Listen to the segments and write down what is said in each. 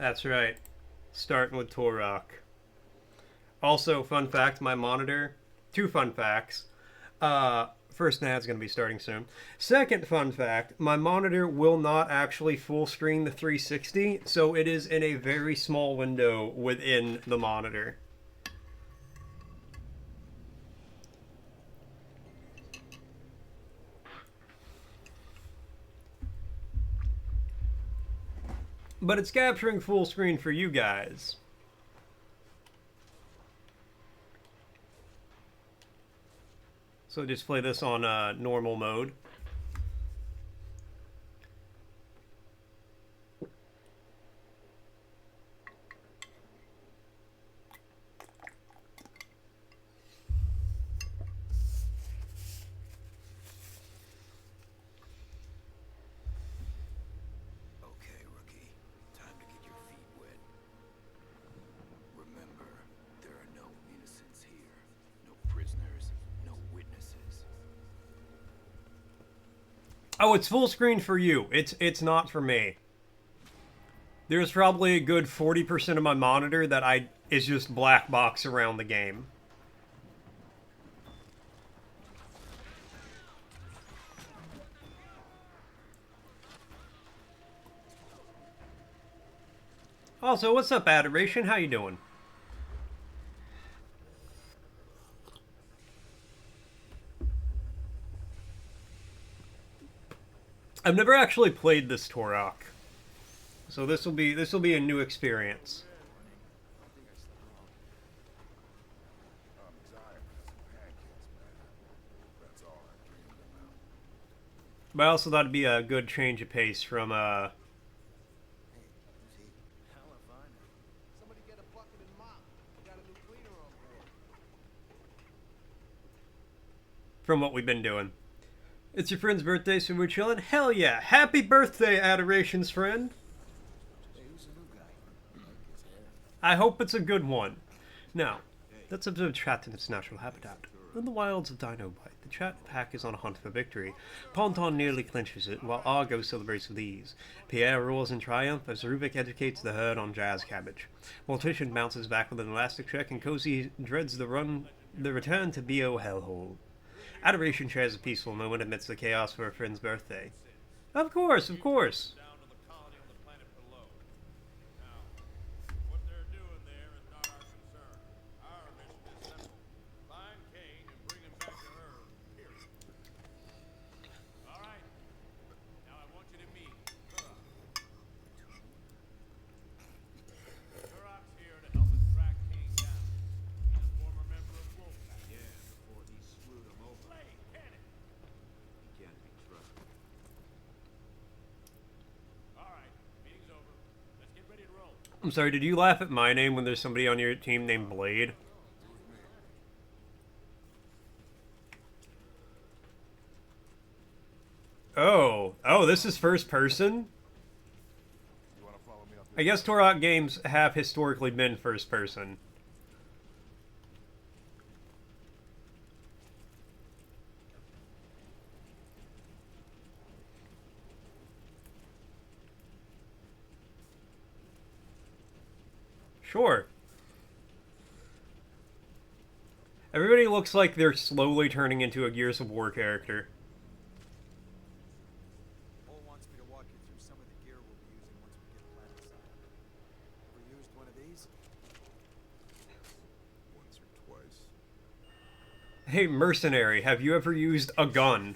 That's right. Starting with Turok. Also, fun fact, my monitor. Two fun facts. First NAD's going to be starting soon. Second fun fact, my monitor will not actually full screen the 360, so it is in a very small window within the monitor. But it's capturing full screen for you guys. So just play this on normal mode. Oh, it's full screen for you. It's not for me. There's probably a good 40% of my monitor that is just black box around the game. Also, what's up, Adoration? How you doing? I've never actually played this Turok, so this will be a new experience. But I also thought it'd be a good change of pace from what we've been doing. It's your friend's birthday, so we're chilling. Hell yeah! Happy birthday, Adoration's friend. I hope it's a good one. Now, let's observe chat in its natural habitat. In the wilds of Dino Bite, the chat pack is on a hunt for victory. Ponton nearly clinches it, while Argo celebrates with ease. Pierre roars in triumph as Rubik educates the herd on Jazz Cabbage. Mortician bounces back with an elastic check, and Cozy dreads the return to B.O. Hellhole. Adoration shares a peaceful moment amidst the chaos for a friend's birthday. Of course, of course. I'm sorry, did you laugh at my name when there's somebody on your team named Blade? Oh, this is first person? I guess Turok games have historically been first person. Sure. Everybody looks like they're slowly turning into a Gears of War character. Wants me to walk you through some of the gear we'll be using once we get planet side. Ever used one of these? Once or twice. Hey, mercenary, have you ever used a gun?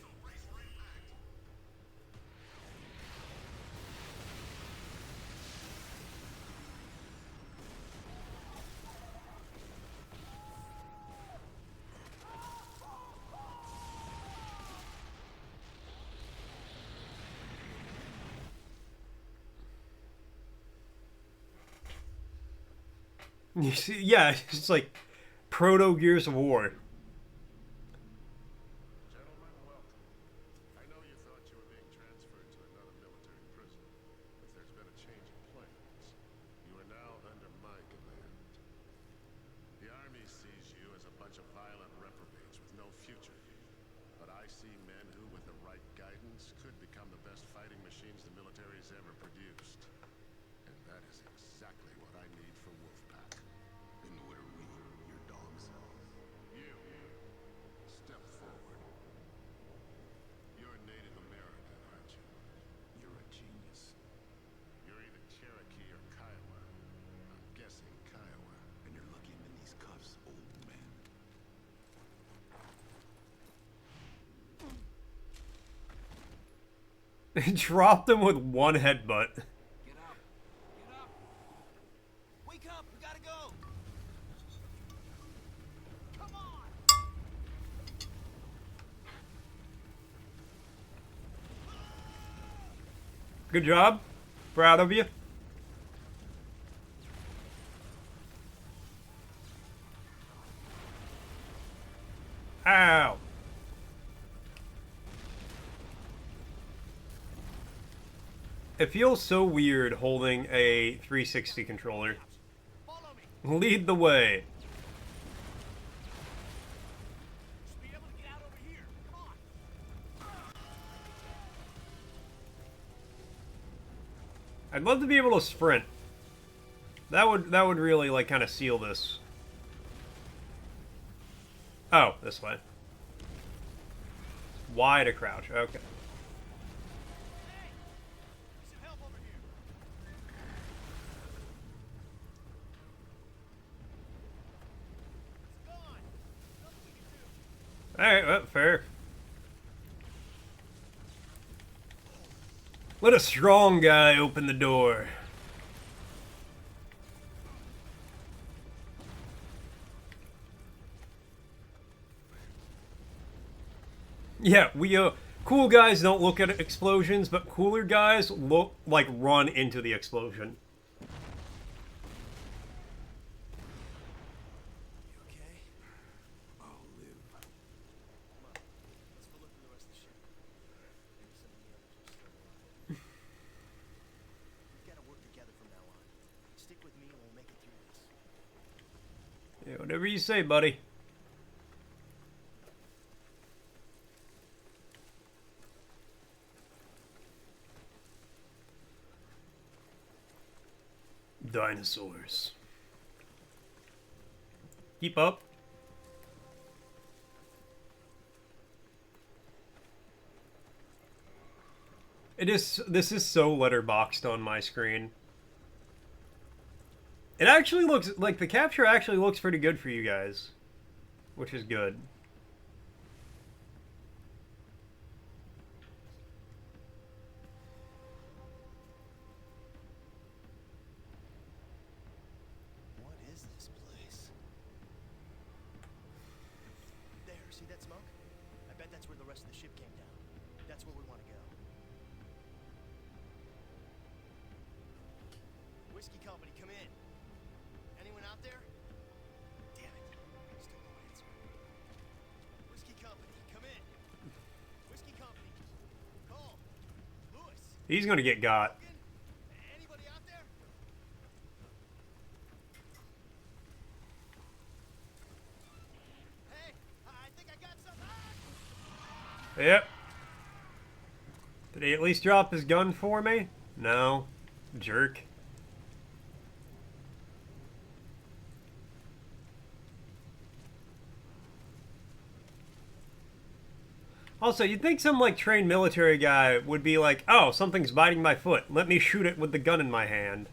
You see, yeah, it's like proto Gears of War. Gentlemen, welcome. I know you thought you were being transferred to another military prison, but there's been a change of plans. You are now under my command. The Army sees you as a bunch of violent reprobates with no future. But I see men who, with the right guidance, could become the best fighting machines the military's ever produced. And that is exactly Dropped him with one headbutt. Get up. Get up. Wake up. We gotta go. Come on. Good job. Proud of you. Ow. It feels so weird holding a 360 controller. Follow me. Lead the way. Should be able to get out over here. Come on. I'd love to be able to sprint. That would really like kind of seal this. Oh, this way. Y to crouch. Okay. Hey. Need some help over here. It's gone. Nothing we can do. All right, well, fair. Let a strong guy open the door. Yeah, cool guys don't look at explosions, but cooler guys look like run into the explosion. You okay? I'll live. Come on. Let's go look for the rest of the ship. Maybe some of the others are still alive. We've got to work together from now on. Stick with me and we'll make it through this. Yeah, whatever you say, buddy. Dinosaurs. Keep up. This is so letterboxed on my screen. It actually looks like the capture actually looks pretty good for you guys, which is good. What is this place? There, see that smoke? I bet that's where the rest of the ship came down. That's where we want to go. Whiskey Company, come in. Anyone out there? Damn it. Still no answer. Whiskey Company, come in. Whiskey Company. Cole. Lewis. He's gonna get got. Logan? Anybody out there? Hey, I think I got something. Ah! Yep. Did he at least drop his gun for me? No. Jerk. Also, you'd think some, like, trained military guy would be like, oh, something's biting my foot. Let me shoot it with the gun in my hand.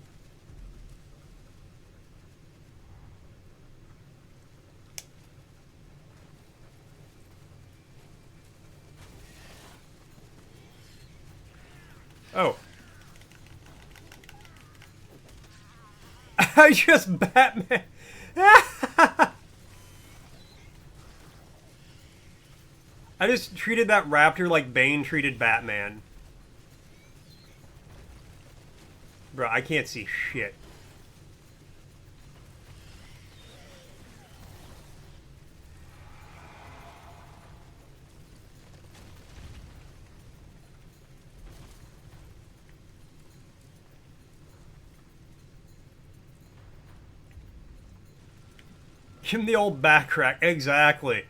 Oh. I just Batman. I just treated that raptor like Bane treated Batman. Bro, I can't see shit. Give him the old back crack. Exactly.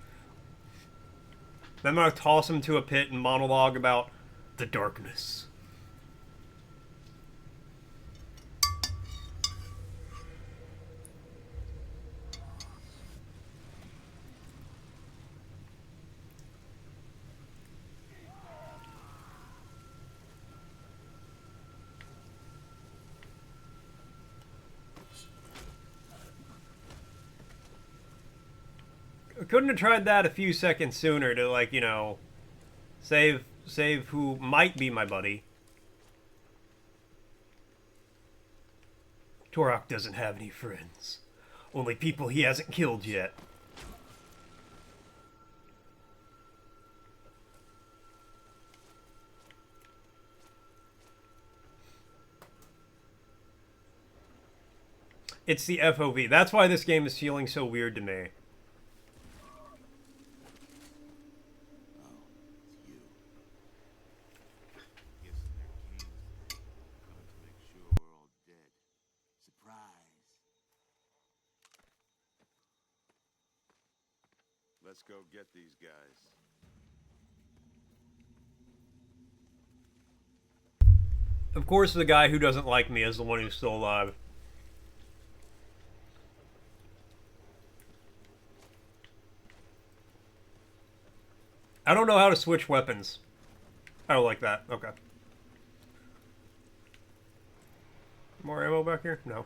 Then I'm gonna toss him to a pit and monologue about the darkness. Couldn't have tried that a few seconds sooner to, like, you know, save save who might be my buddy. Turok doesn't have any friends. Only people he hasn't killed yet. It's the FOV. That's why this game is feeling so weird to me. Let's go get these guys. Of course, the guy who doesn't like me is the one who's still alive. I don't know how to switch weapons. I don't like that. Okay. More ammo back here? No.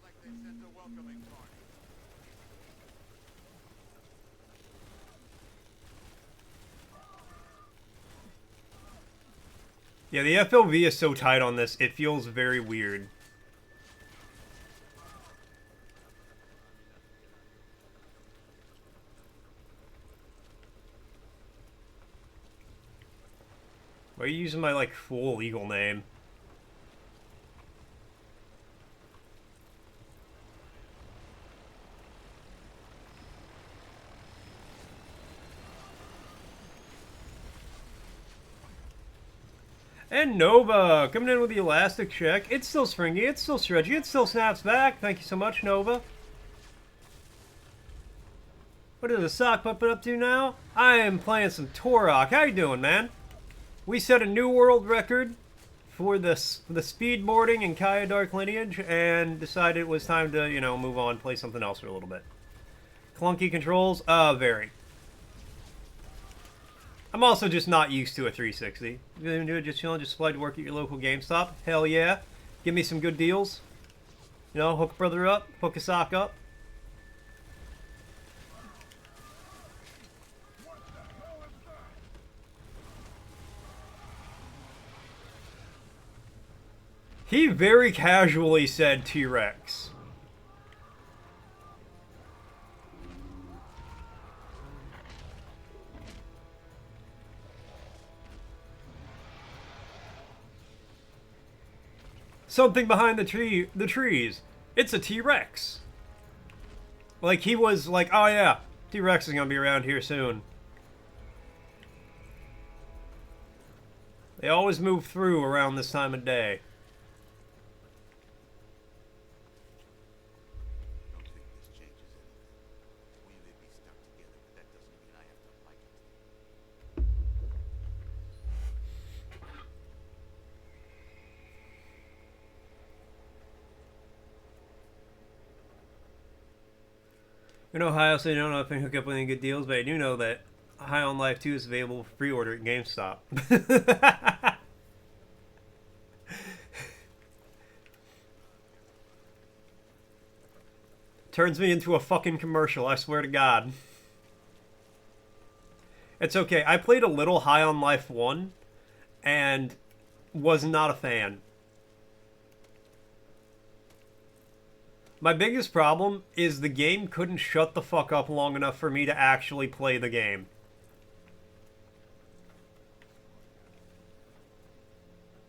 Like they sent a welcoming party. Yeah, the FLV is so tight on this, it feels very weird. Why are you using my, like, full legal name? And Nova, coming in with the elastic check. It's still stringy, it's still stretchy, it still snaps back. Thank you so much, Nova. What is the sock puppet up to now? I am playing some Turok. How you doing, man? We set a new world record for the speedboarding in Kaya Dark Lineage and decided it was time to, you know, move on, play something else for a little bit. Clunky controls? Very. I'm also just not used to a 360. You gonna do it just chilling, just slide to work at your local GameStop? Hell yeah. Give me some good deals. You know, hook a brother up, hook a sock up. He very casually said T-Rex. Something behind the trees. It's a T-Rex. Like, he was like, oh yeah, T-Rex is gonna be around here soon. They always move through around this time of day. Don't think this changes anything. We may be stuck together, but that doesn't mean I have to like it. You know, I also don't know if I can hook up with any good deals, but I do know that High on Life 2 is available for pre-order at GameStop. Turns me into a fucking commercial, I swear to God. It's okay, I played a little High on Life 1 and was not a fan. My biggest problem is the game couldn't shut the fuck up long enough for me to actually play the game.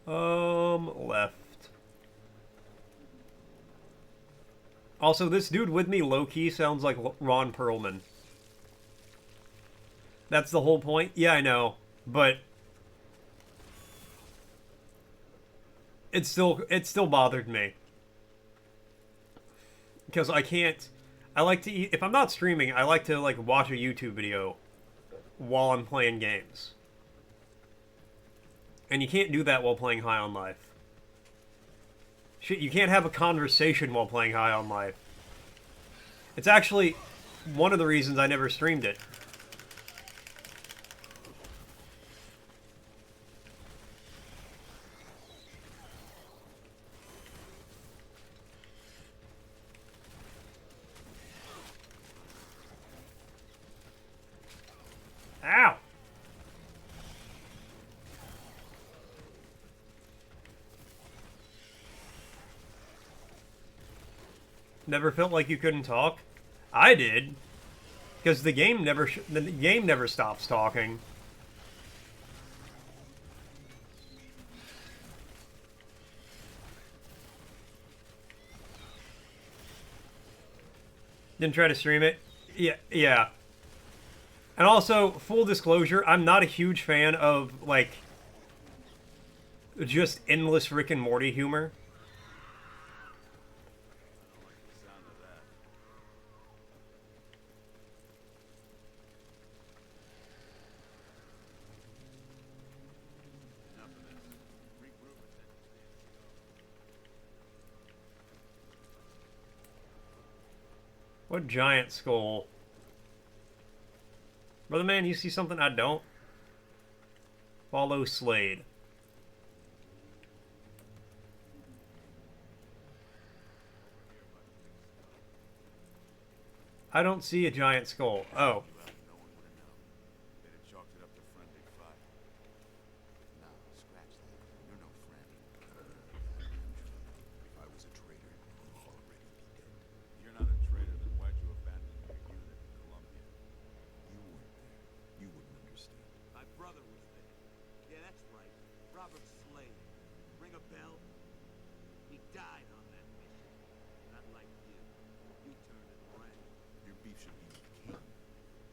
Left. Also, this dude with me low-key sounds like Ron Perlman. That's the whole point? Yeah, I know. But it still bothered me. Because I can't... I like to eat... If I'm not streaming, I like to, like, watch a YouTube video while I'm playing games. And you can't do that while playing High on Life. Shit, you can't have a conversation while playing High on Life. It's actually one of the reasons I never streamed it. Never felt like you couldn't talk? I did. Because the game never stops talking. Didn't try to stream it? Yeah. And also, full disclosure, I'm not a huge fan of, like, just endless Rick and Morty humor. What giant skull? Brother man, you see something I don't? Follow Slade. I don't see a giant skull. Oh. No one would have known. They'd have chalked it up to friendly fire. No, scratch that. You're no friend. If I was a traitor, you'd already be dead. You're not a traitor, then why'd you abandon your unit in Colombia? You weren't there. You wouldn't understand. My brother was there. Yeah, that's right. Robert Slade. Ring a bell? He died on that mission. Not like you. You turned it around. Your beef should be with King.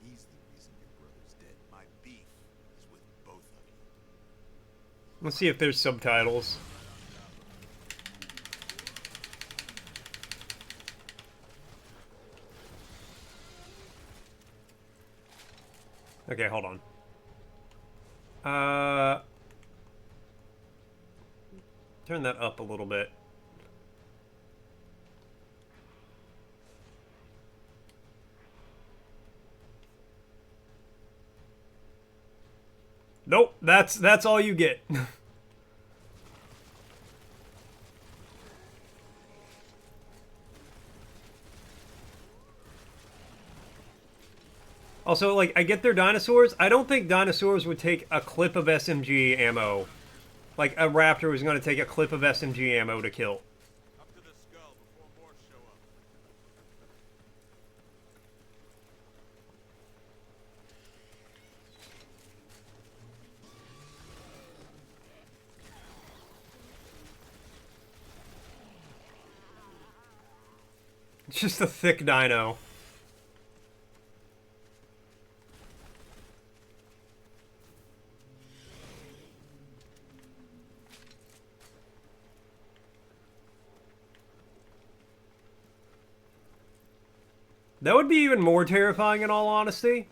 He's the reason your brother's dead. My beef is with both of you. Let's see if there's subtitles. Okay, hold on. Turn that up a little bit. Nope, that's all you get. Also, like, I get their dinosaurs. I don't think dinosaurs would take a clip of SMG ammo. Like, a raptor was going to take a clip of SMG ammo to kill. Up to the skull before more show up. It's just a thick dino. That would be even more terrifying in all honesty.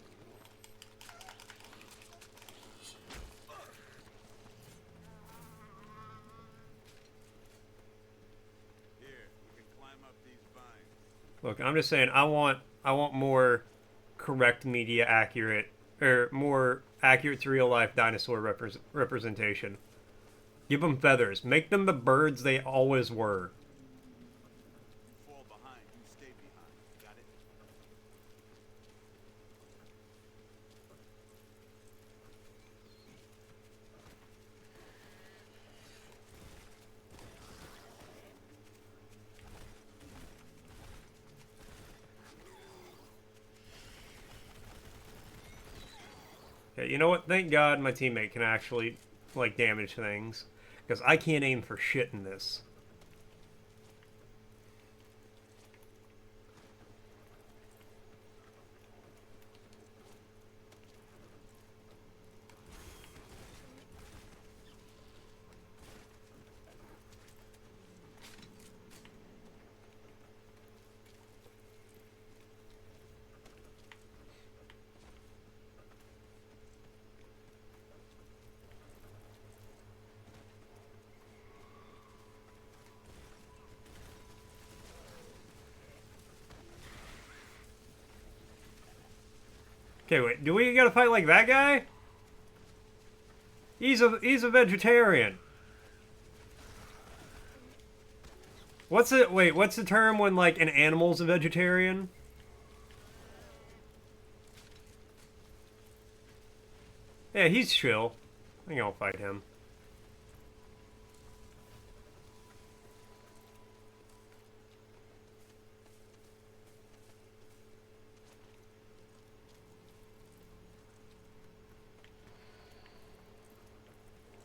Here, we can climb up these vines. Look, I'm just saying I want more correct media accurate or more accurate to real life dinosaur representation. Give them feathers. Make them the birds they always were. Fall behind, you stay behind. Got it? Okay, you know what? Thank God my teammate can actually, like, damage things. Because I can't aim for shit in this. Okay, wait. Do we gotta fight like that guy? He's a vegetarian. What's it? Wait, what's the term when like an animal's a vegetarian? Yeah, he's chill. I think I'll fight him.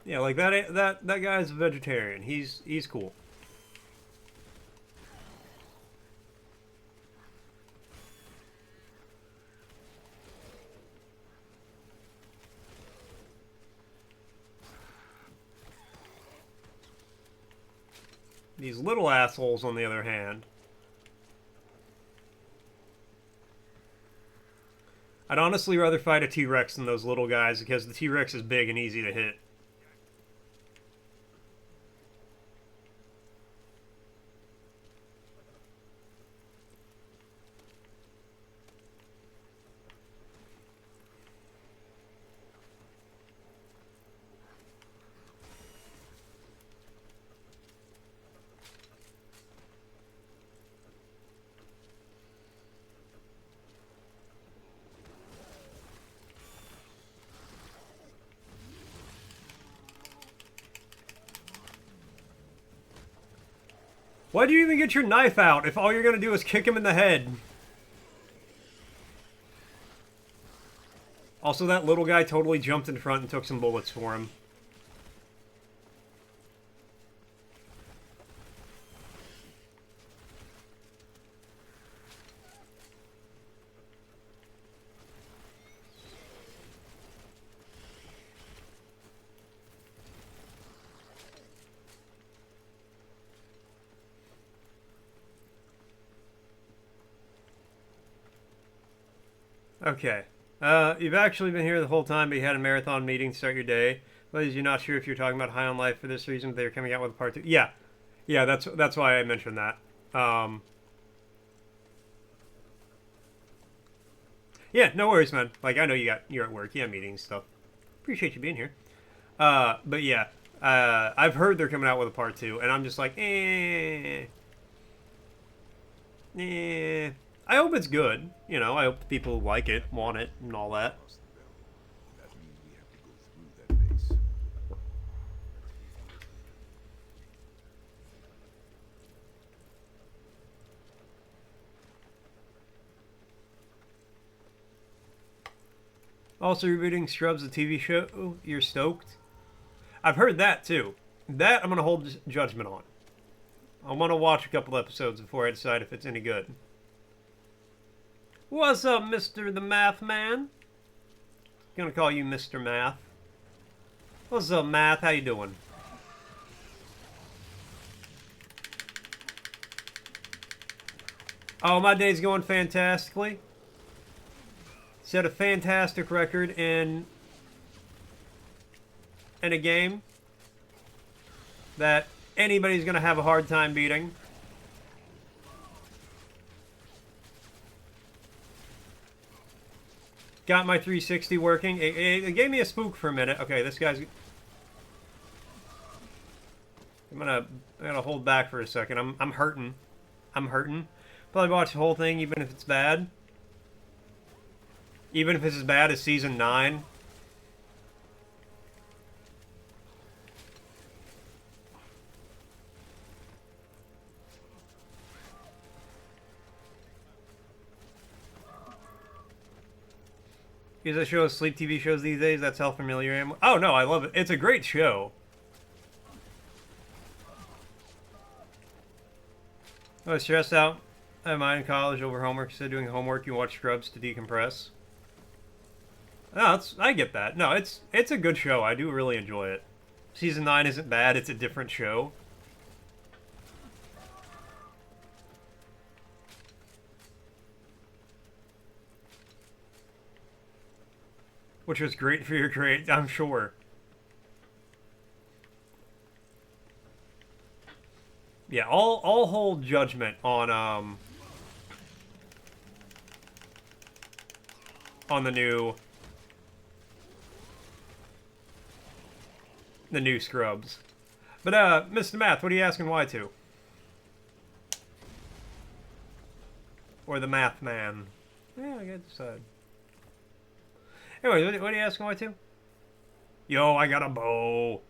Yeah, like that guy's a vegetarian. He's cool. These little assholes, on the other hand. I'd honestly rather fight a T-Rex than those little guys because the T-Rex is big and easy to hit. Why do you even get your knife out if all you're gonna do is kick him in the head? Also, that little guy totally jumped in front and took some bullets for him. Okay. You've actually been here the whole time, but you had a marathon meeting to start your day. Ladies, you're not sure if you're talking about High on Life for this reason, but they're coming out with a part 2. Yeah. Yeah, that's why I mentioned that. Yeah, no worries, man. Like, I know you're at work. You have meetings and stuff. Appreciate you being here. But yeah. I've heard they're coming out with a part 2, and I'm just like, eh. Eh. I hope it's good. You know, I hope the people like it, want it, and all that. That means we have to go through that base. Also, rebooting Scrubs, the TV show. You're stoked? I've heard that, too. That I'm going to hold judgment on. I want to watch a couple episodes before I decide if it's any good. What's up, Mr. the Math Man? Gonna call you Mr. Math. What's up, Math? How you doing? Oh, my day's going fantastically. Set a fantastic record in a game that anybody's gonna have a hard time beating. Got my 360 working. It gave me a spook for a minute. Okay, this guy's... I'm gonna hold back for a second. I'm hurting. I'm hurting. Probably watch the whole thing, even if it's bad. Even if it's as bad as Season 9. Because I show sleep TV shows these days, that's how familiar I am. Oh no, I love it. It's a great show. I was stressed out at mine in college over homework. Instead of doing homework, you watch Scrubs to decompress. No, I get that. No, it's a good show. I do really enjoy it. Season 9 isn't bad. It's a different show. Which was great for your grade, I'm sure. Yeah, I'll hold judgment on the new Scrubs. But Mr. Math, what are you asking why to? Or the Math Man? Yeah, I gotta decide. Anyway, what are you asking why to? Yo, I got a bow.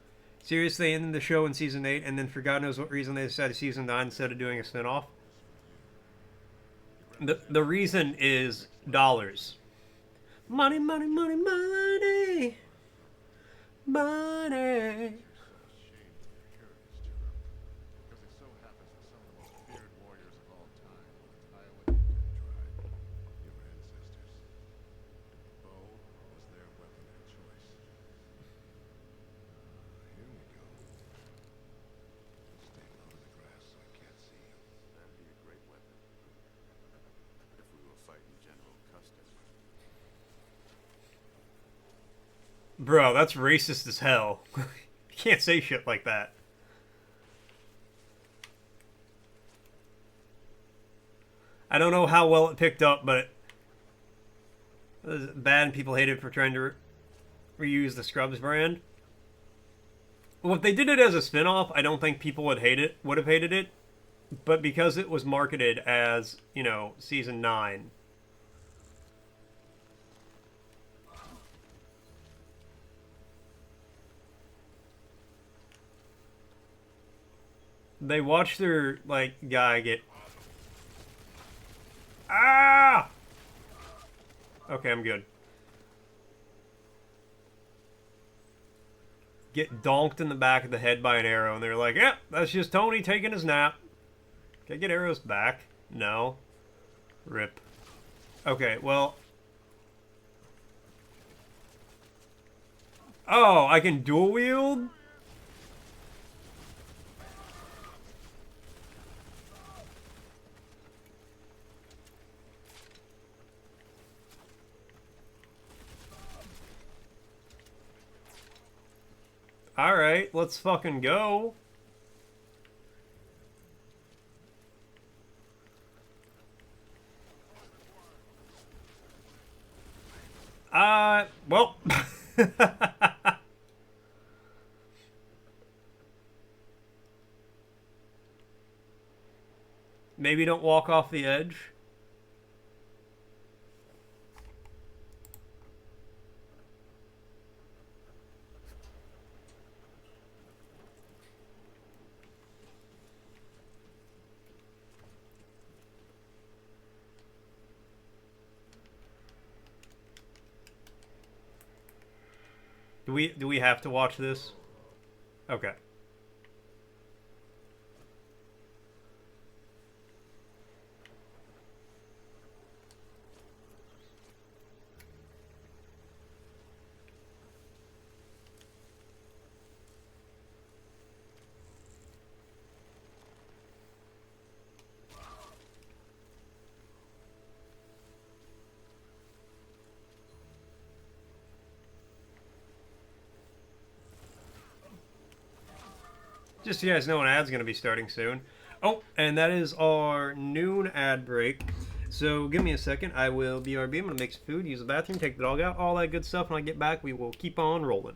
Seriously, they ended the show in Season 8, and then for God knows what reason they decided Season 9 instead of doing a spinoff. The reason is dollars. Money, money, money, money. Money. Bro, that's racist as hell. You can't say shit like that. I don't know how well it picked up, but it was bad and people hated for trying to reuse the Scrubs brand. Well, if they did it as a spin-off, I don't think people would have hated it. But because it was marketed as, you know, season 9. They watched their, like, guy get... Ah! Okay, I'm good. Get donked in the back of the head by an arrow, and they're like, "Yep, that's just Tony taking his nap." Can I get arrows back? No. Rip. Okay, well... Oh, I can dual wield? Alright, let's fucking go. Well. Maybe don't walk off the edge. Do we have to watch this? Okay. Just so you guys know, an ad's going to be starting soon. Oh, and that is our noon ad break. So give me a second. I will BRB. I'm going to make some food, use the bathroom, take the dog out, all that good stuff. When I get back, we will keep on rolling.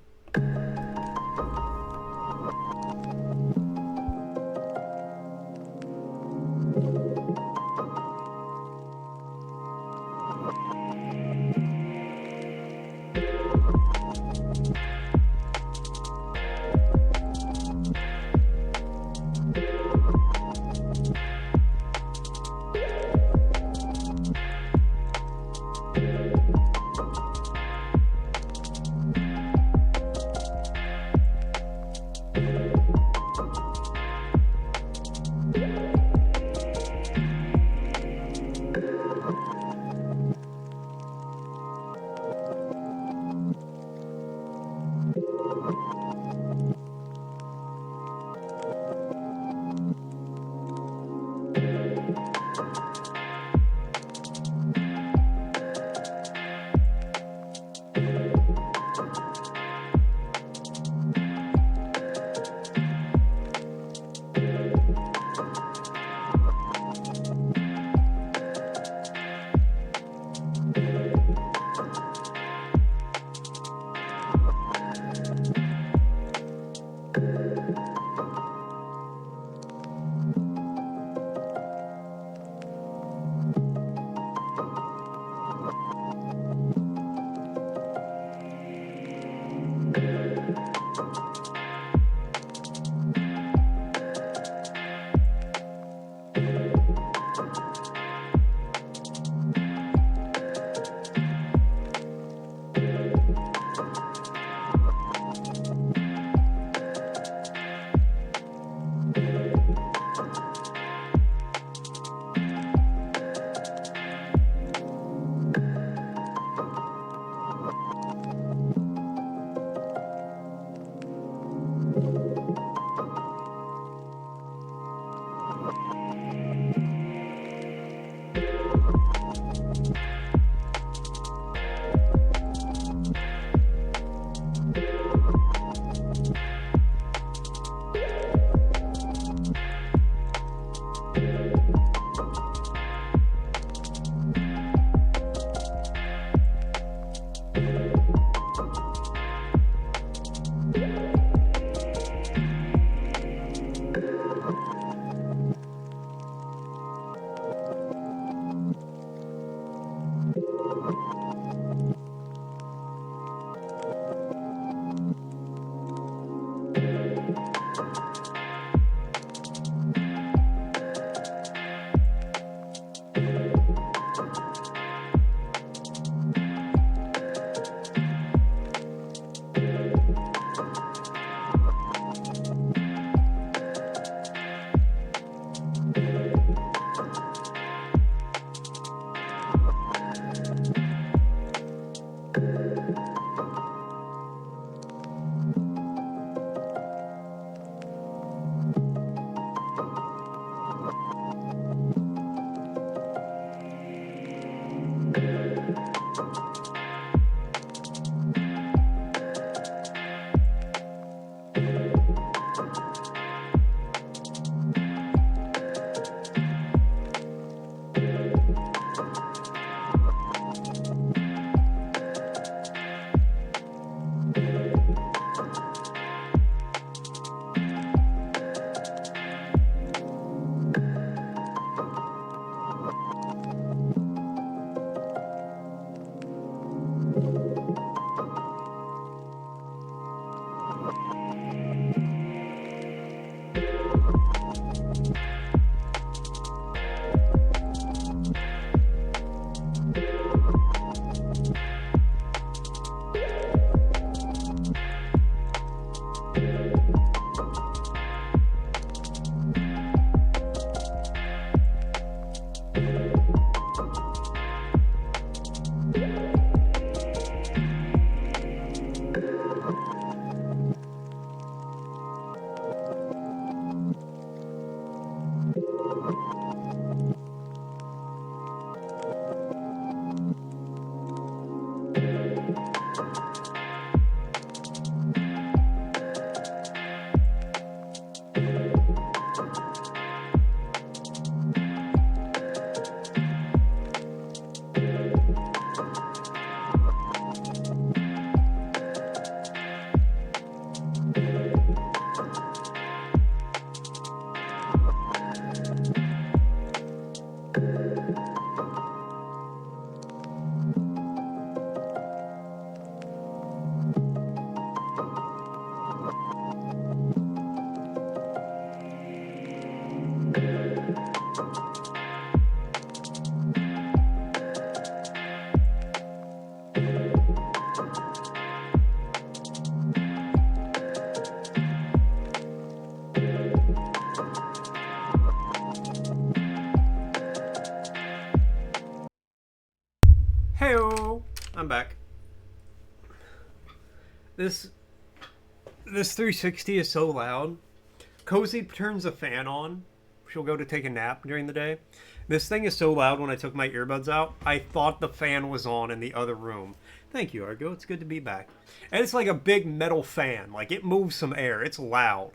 Heyo, I'm back. This 360 is so loud. Cozy turns the fan on. She'll go to take a nap during the day. This thing is so loud when I took my earbuds out, I thought the fan was on in the other room. Thank you, Argo. It's good to be back. And it's like a big metal fan. Like, it moves some air. It's loud.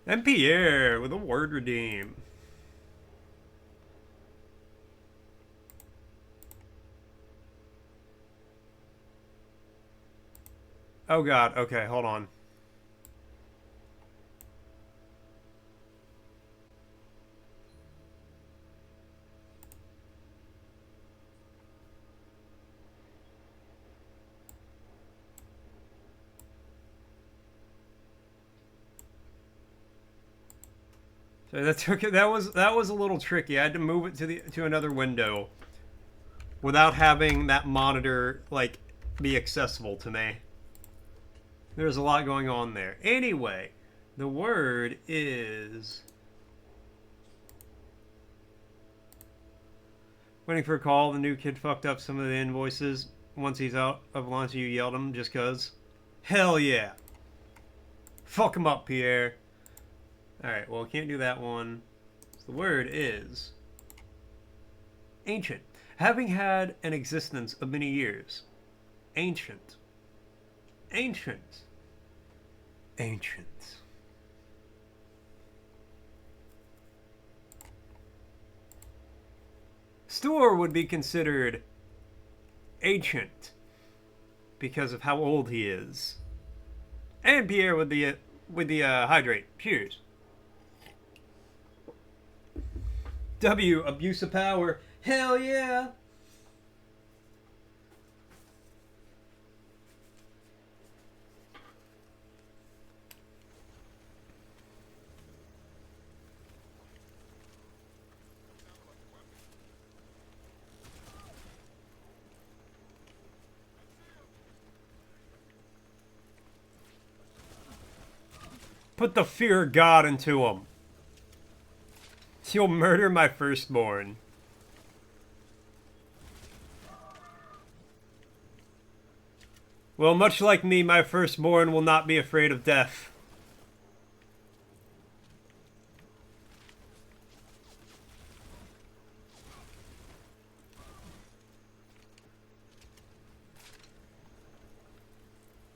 And Pierre with a word redeem. Oh god, okay, hold on. So that was a little tricky. I had to move it to another window without having that monitor like be accessible to me. There's a lot going on there. Anyway, the word is waiting for a call. The new kid fucked up some of the invoices. Once he's out of lunch, you yelled him just cause. Hell yeah. Fuck him up, Pierre. Alright, well, can't do that one. So the word is ancient. Having had an existence of many years. Ancient. Ancient. Ancient. Store would be considered ancient because of how old he is. And Pierre with the hydrate. Cheers. W, abuse of power. Hell yeah. Put the fear of God into him. You'll murder my firstborn. Well, much like me, my firstborn will not be afraid of death.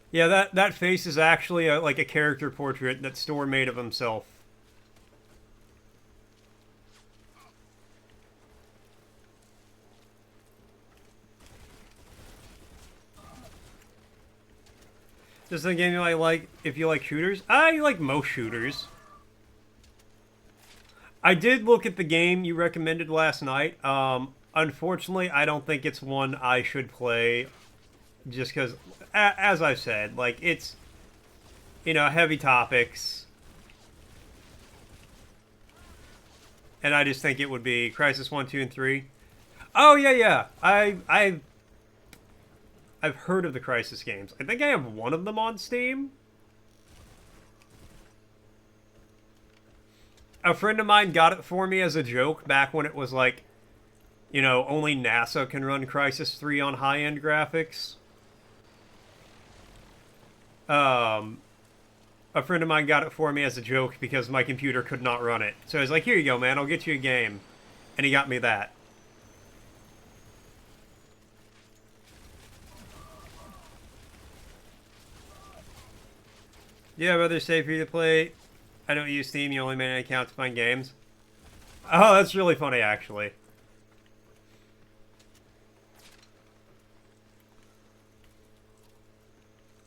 Yeah, that face is actually like a character portrait that Store made of himself. This is a game you like if you like shooters. I like most shooters. I did look at the game you recommended last night. Unfortunately, I don't think it's one I should play. Just because, as I've said, like, it's, you know, heavy topics. And I just think it would be Crisis 1, 2, and 3. Oh, yeah. I've heard of the Crisis games. I think I have one of them on Steam. A friend of mine got it for me as a joke back when it was like, you know, only NASA can run Crisis 3 on high-end graphics. A friend of mine got it for me as a joke because my computer could not run it. So I was like, here you go, man, I'll get you a game. And he got me that. Yeah, rather safe for you to play. I don't use Steam, you only make an account to find games. Oh, that's really funny, actually.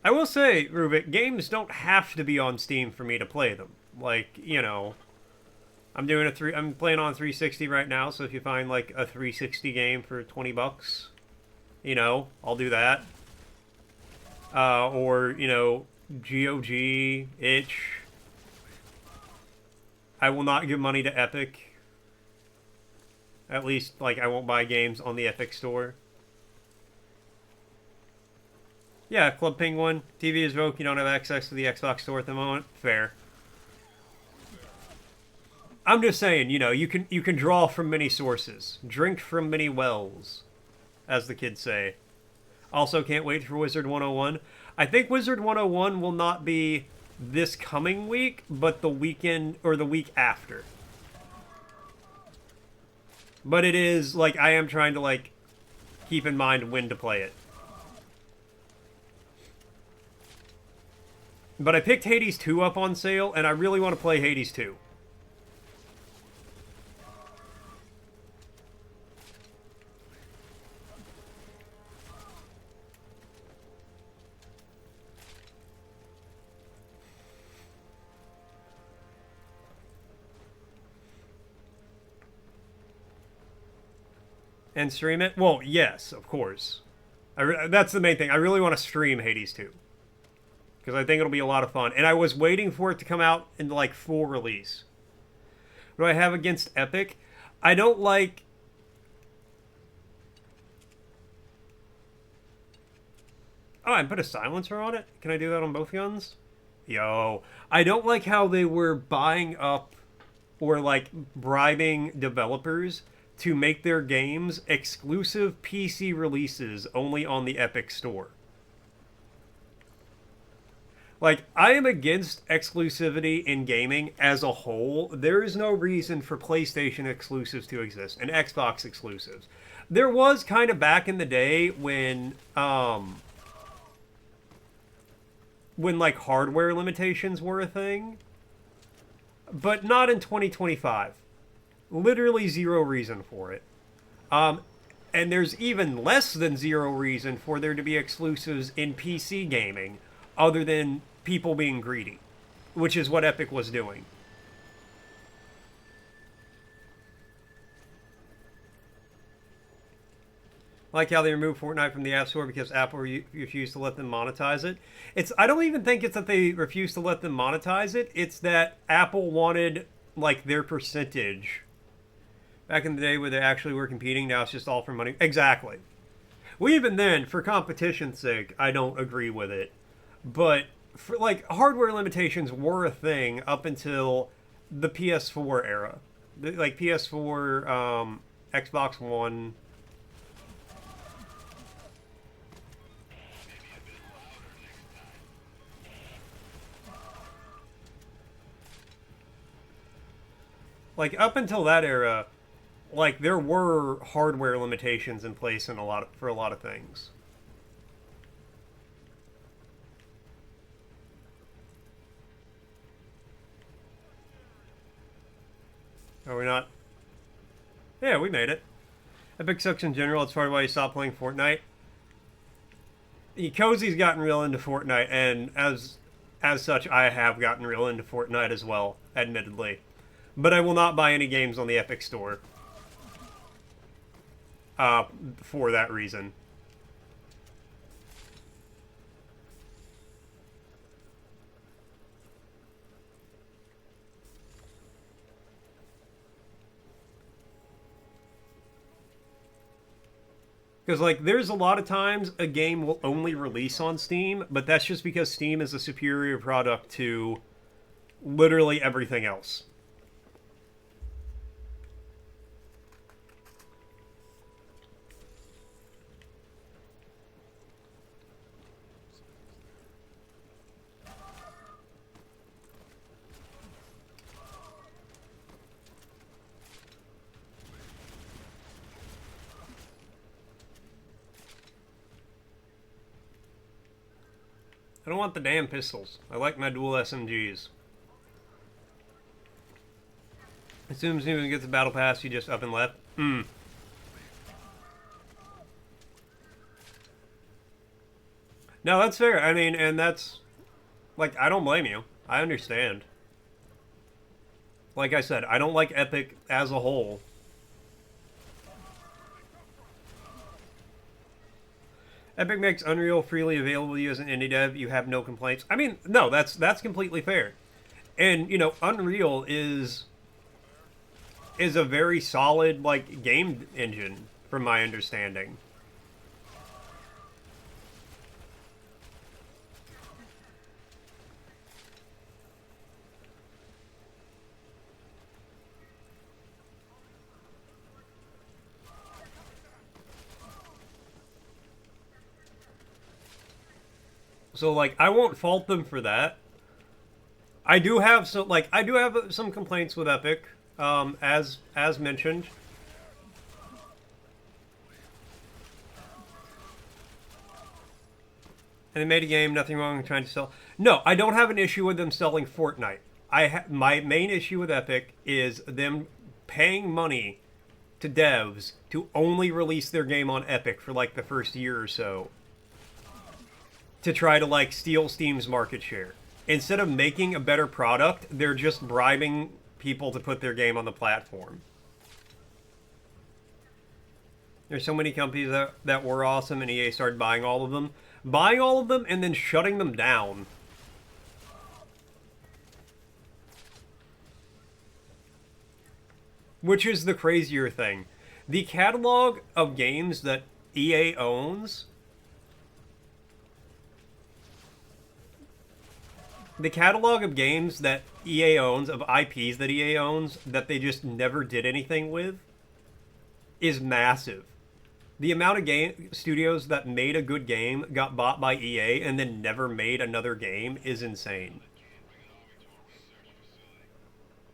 I will say, Rubik, games don't have to be on Steam for me to play them. Like, you know, I'm playing on 360 right now, so if you find like a 360 game for 20 bucks, you know, I'll do that. Or, you know, GOG, itch. I will not give money to Epic. At least, like, I won't buy games on the Epic store. Yeah, Club Penguin. TV is broke. You don't have access to the Xbox store at the moment. Fair. I'm just saying, you know, you can draw from many sources. Drink from many wells, as the kids say. Also, can't wait for Wizard 101. I think Wizard 101 will not be this coming week, but the weekend or the week after. But it is, like, I am trying to, like, keep in mind when to play it. But I picked Hades 2 up on sale, and I really want to play Hades 2. And stream it? Well, yes, of course. That's the main thing. I really want to stream Hades 2. Because I think it'll be a lot of fun. And I was waiting for it to come out in, like, full release. What do I have against Epic? I don't like... Oh, I put a silencer on it? Can I do that on both guns? Yo. I don't like how they were buying up or, like, bribing developers to make their games exclusive PC releases only on the Epic Store. Like, I am against exclusivity in gaming as a whole. There is no reason for PlayStation exclusives to exist and Xbox exclusives. There was kind of back in the day when like hardware limitations were a thing, but not in 2025. Literally zero reason for it. And there's even less than zero reason for there to be exclusives in PC gaming other than people being greedy, which is what Epic was doing. Like how they removed Fortnite from the App Store because Apple refused to let them monetize it. I don't even think it's that they refused to let them monetize it. It's that Apple wanted like their percentage. Back in the day where they actually were competing, now it's just all for money. Exactly. Well, even then, for competition's sake, I don't agree with it. But for like hardware limitations were a thing up until the PS4 era. Like PS4, Xbox One. Like up until that era, like there were hardware limitations in place in for a lot of things. Are we not? Yeah, we made it. Epic sucks in general. It's part of why you stopped playing Fortnite. Cozy's gotten real into Fortnite, and as such, I have gotten real into Fortnite as well, admittedly. But I will not buy any games on the Epic Store. For that reason. Because, like, there's a lot of times a game will only release on Steam, but that's just because Steam is a superior product to literally everything else. I don't want the damn pistols. I like my dual SMGs. As soon as anyone gets a battle pass, you just up and left. No, that's fair. I mean, and that's... Like, I don't blame you. I understand. Like I said, I don't like Epic as a whole. Epic makes Unreal freely available to you as an indie dev. You have no complaints. I mean, no, that's completely fair. And, you know, Unreal is a very solid, like, game engine, from my understanding. So, like, I won't fault them for that. I do have some complaints with Epic, as mentioned. And they made a game, nothing wrong with trying to sell. No, I don't have an issue with them selling Fortnite. My main issue with Epic is them paying money to devs to only release their game on Epic for like the first year or so, to try to like steal Steam's market share. Instead of making a better product, they're just bribing people to put their game on the platform. There's so many companies that were awesome and EA started buying all of them. Buying all of them and then shutting them down. Which is the crazier thing. The catalog of games that EA owns... The catalog of games that EA owns, of IPs that EA owns, that they just never did anything with, is massive. The amount of game studios that made a good game, got bought by EA, and then never made another game is insane.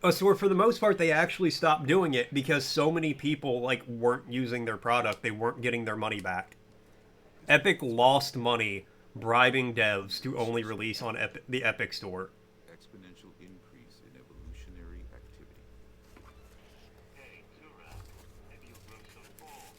So for the most part, they actually stopped doing it because so many people like weren't using their product. They weren't getting their money back. Epic lost money bribing devs to only release on the Epic Store. Exponential increase in evolutionary activity. Hey, Turok, maybe you'll grow some balls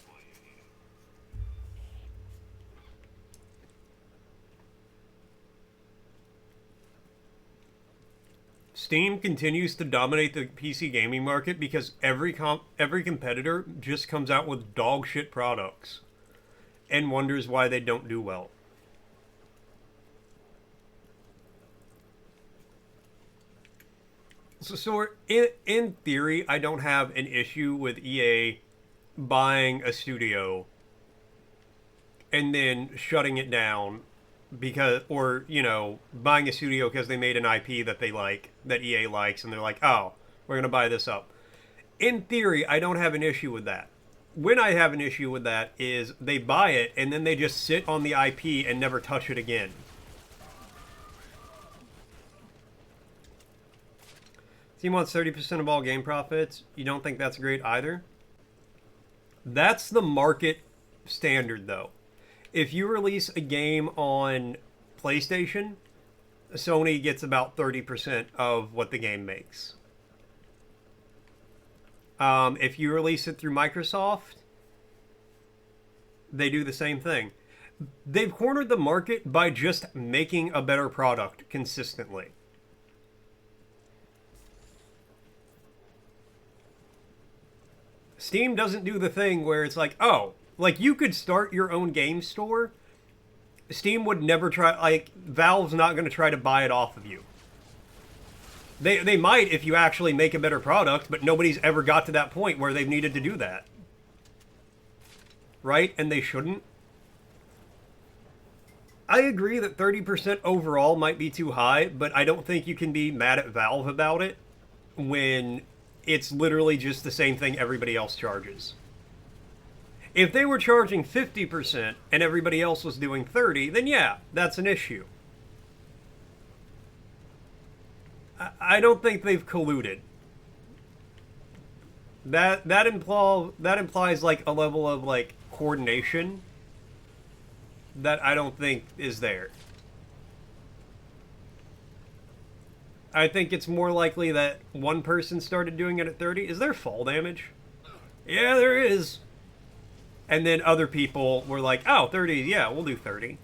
Steam continues to dominate the PC gaming market because every competitor just comes out with dog shit products and wonders why they don't do well. So in theory, I don't have an issue with EA buying a studio and then shutting it down because, or, you know, buying a studio because they made an IP that they like, that EA likes, and they're like, oh, we're going to buy this up. In theory, I don't have an issue with that. When I have an issue with that is they buy it and then they just sit on the IP and never touch it again. Steam wants 30% of all game profits. You don't think that's great either? That's the market standard, though. If you release a game on PlayStation, Sony gets about 30% of what the game makes. If you release it through Microsoft, they do the same thing. They've cornered the market by just making a better product consistently. Steam doesn't do the thing where it's like, oh, like you could start your own game store. Steam would never try, like, Valve's not going to try to buy it off of you. They might if you actually make a better product, but nobody's ever got to that point where they've needed to do that. Right? And they shouldn't. I agree that 30% overall might be too high, but I don't think you can be mad at Valve about it when it's literally just the same thing everybody else charges. If they were charging 50% and everybody else was doing 30%, then yeah, that's an issue. I don't think they've colluded. That implies like a level of like coordination that I don't think is there. I think it's more likely that one person started doing it at 30. Is there fall damage? Yeah, there is. And then other people were like, oh, 30, yeah, we'll do 30.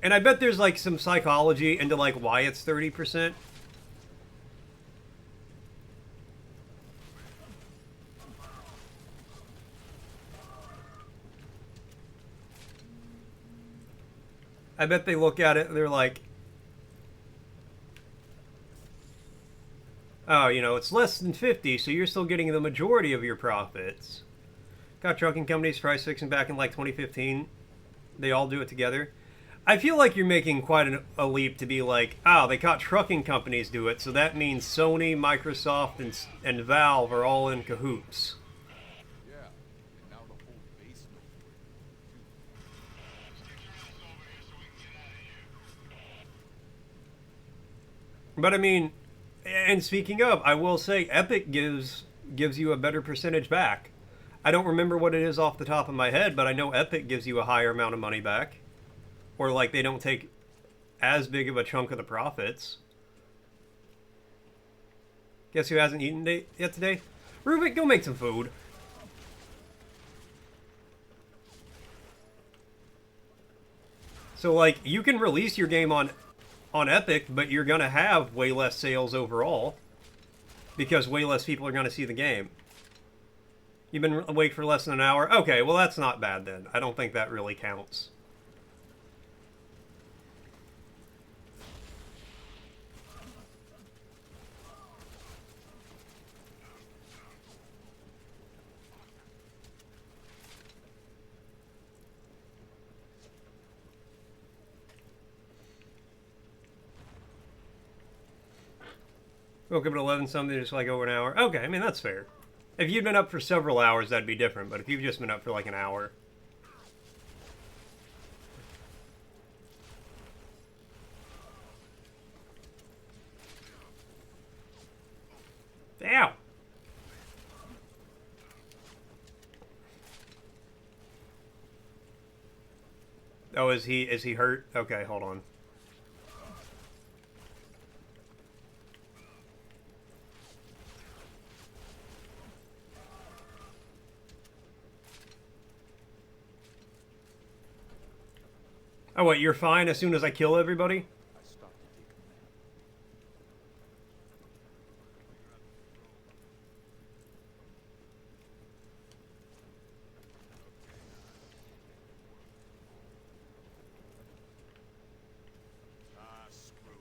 And I bet there's like some psychology into like why it's 30%. I bet they look at it and they're like, oh, you know, it's less than 50, so you're still getting the majority of your profits. Got trucking companies price fixing back in like 2015. They all do it together. I feel like you're making quite a leap to be like, oh, they caught trucking companies do it, so that means Sony, Microsoft, and Valve are all in cahoots. Yeah, and now the whole base knows But I mean, and speaking of, I will say Epic gives you a better percentage back. I don't remember what it is off the top of my head, but I know Epic gives you a higher amount of money back. Or like they don't take as big of a chunk of the profits. Guess who hasn't eaten yet today? Rubik, go make some food. So like you can release your game on Epic, but you're gonna have way less sales overall because way less people are gonna see the game. You've been awake for less than an hour? Okay, well that's not bad then. I don't think that really counts. Woke up at 11 something, just like over an hour. Okay, I mean, that's fair. If you'd been up for several hours, that'd be different. But if you've just been up for like an hour. Ow! Oh, is he hurt? Okay, hold on. Oh, what, you're fine as soon as I kill everybody? I stopped to take a nap. Ah, screw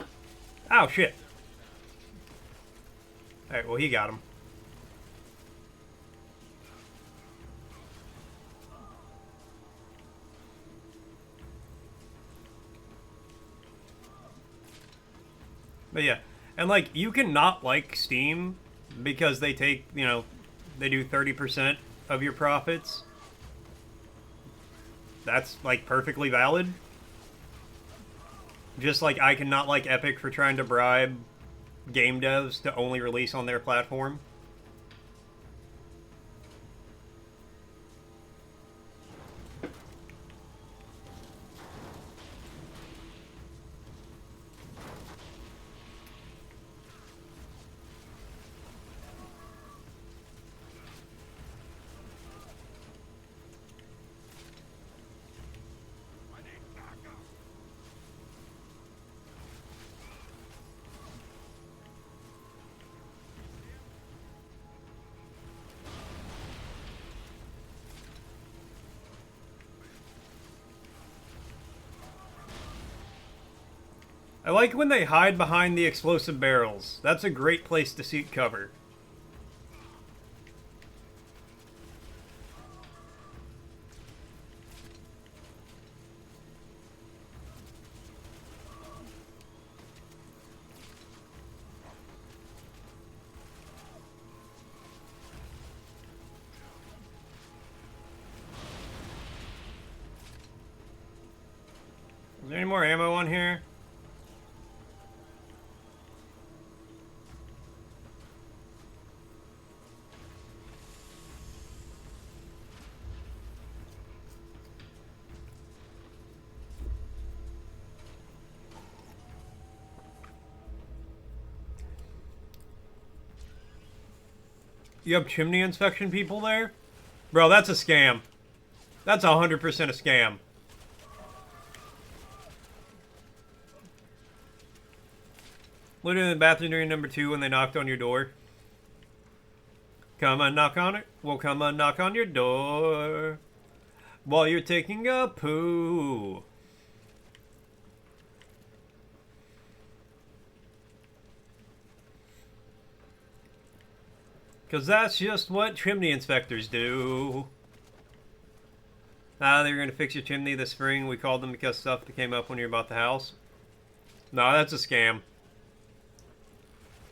it. Oh, shit. Alright, well, he got him. But yeah, and like, you can not like Steam because they take, you know, they do 30% of your profits. That's like perfectly valid. Just like I cannot like Epic for trying to bribe game devs to only release on their platform. I like when they hide behind the explosive barrels. That's a great place to seek cover. Is there any more ammo on here? You have chimney inspection people there? Bro, that's a scam. That's 100% a scam. Literally in the bathroom during number 2 when they knocked on your door. Come and knock on it. We'll come and knock on your door while you're taking a poo. Because that's just what chimney inspectors do. Ah, they were going to fix your chimney this spring. We called them because stuff that came up when you bought the house. No, that's a scam.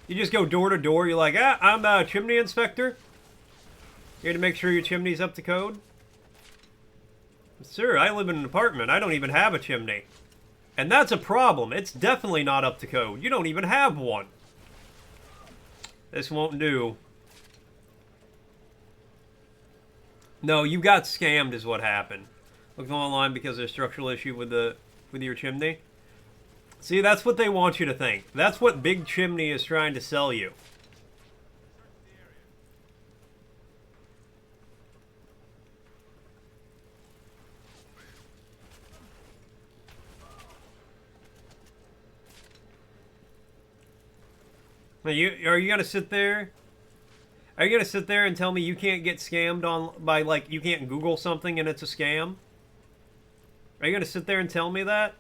You just go door to door. You're like, ah, I'm a chimney inspector. Here to make sure your chimney's up to code. Sir, I live in an apartment. I don't even have a chimney. And that's a problem. It's definitely not up to code. You don't even have one. This won't do. No, you got scammed is what happened. Look online because there's a structural issue with your chimney. See, that's what they want you to think. That's what Big Chimney is trying to sell you. Are you gonna sit there? Are you gonna sit there and tell me you can't get scammed by like you can't Google something and it's a scam? Are you gonna sit there and tell me that?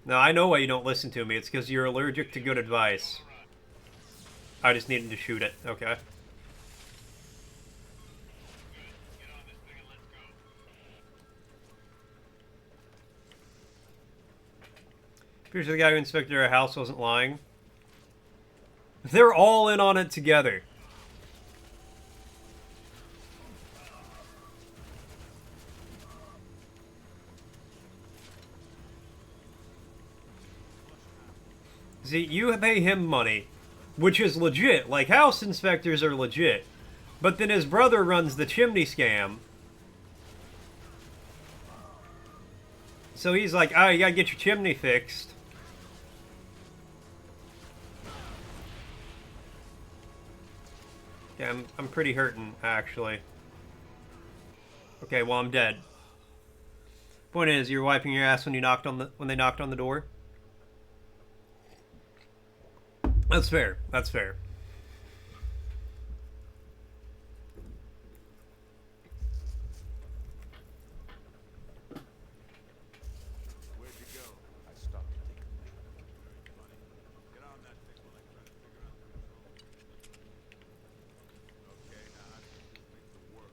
No, I know why you don't listen to me. It's because you're allergic to good advice. I just needed to shoot it. Okay. Pretty sure the guy who inspected our house wasn't lying. They're all in on it together. See, you pay him money, which is legit. Like, house inspectors are legit. But then his brother runs the chimney scam. So he's like, oh, you gotta get your chimney fixed. Yeah, I'm pretty hurting, actually. Okay, well, I'm dead. Point is, you were wiping your ass when they knocked on the door. That's fair. That's fair. Where'd you go? I stopped to take a nap. Funny. Get on that thing while I try to figure out the control. Okay, now how do you think things will work?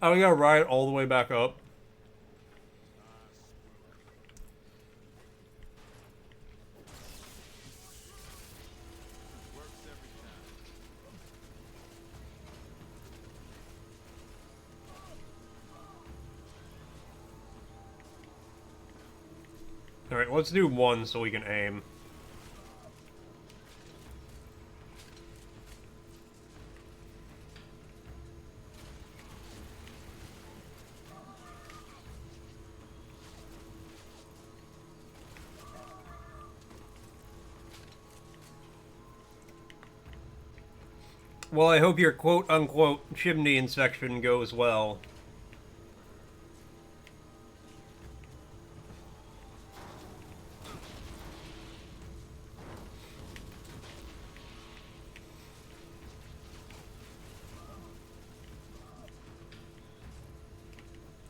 Oh, we gotta ride all the way back up. Works every time. Alright, let's do one so we can aim. Well, I hope your quote-unquote chimney inspection goes well.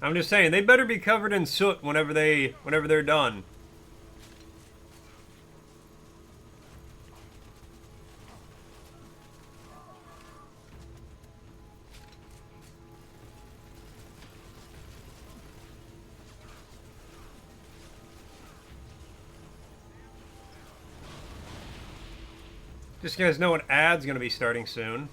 I'm just saying, they better be covered in soot whenever they're done. Just so you guys know, an ad's gonna be starting soon.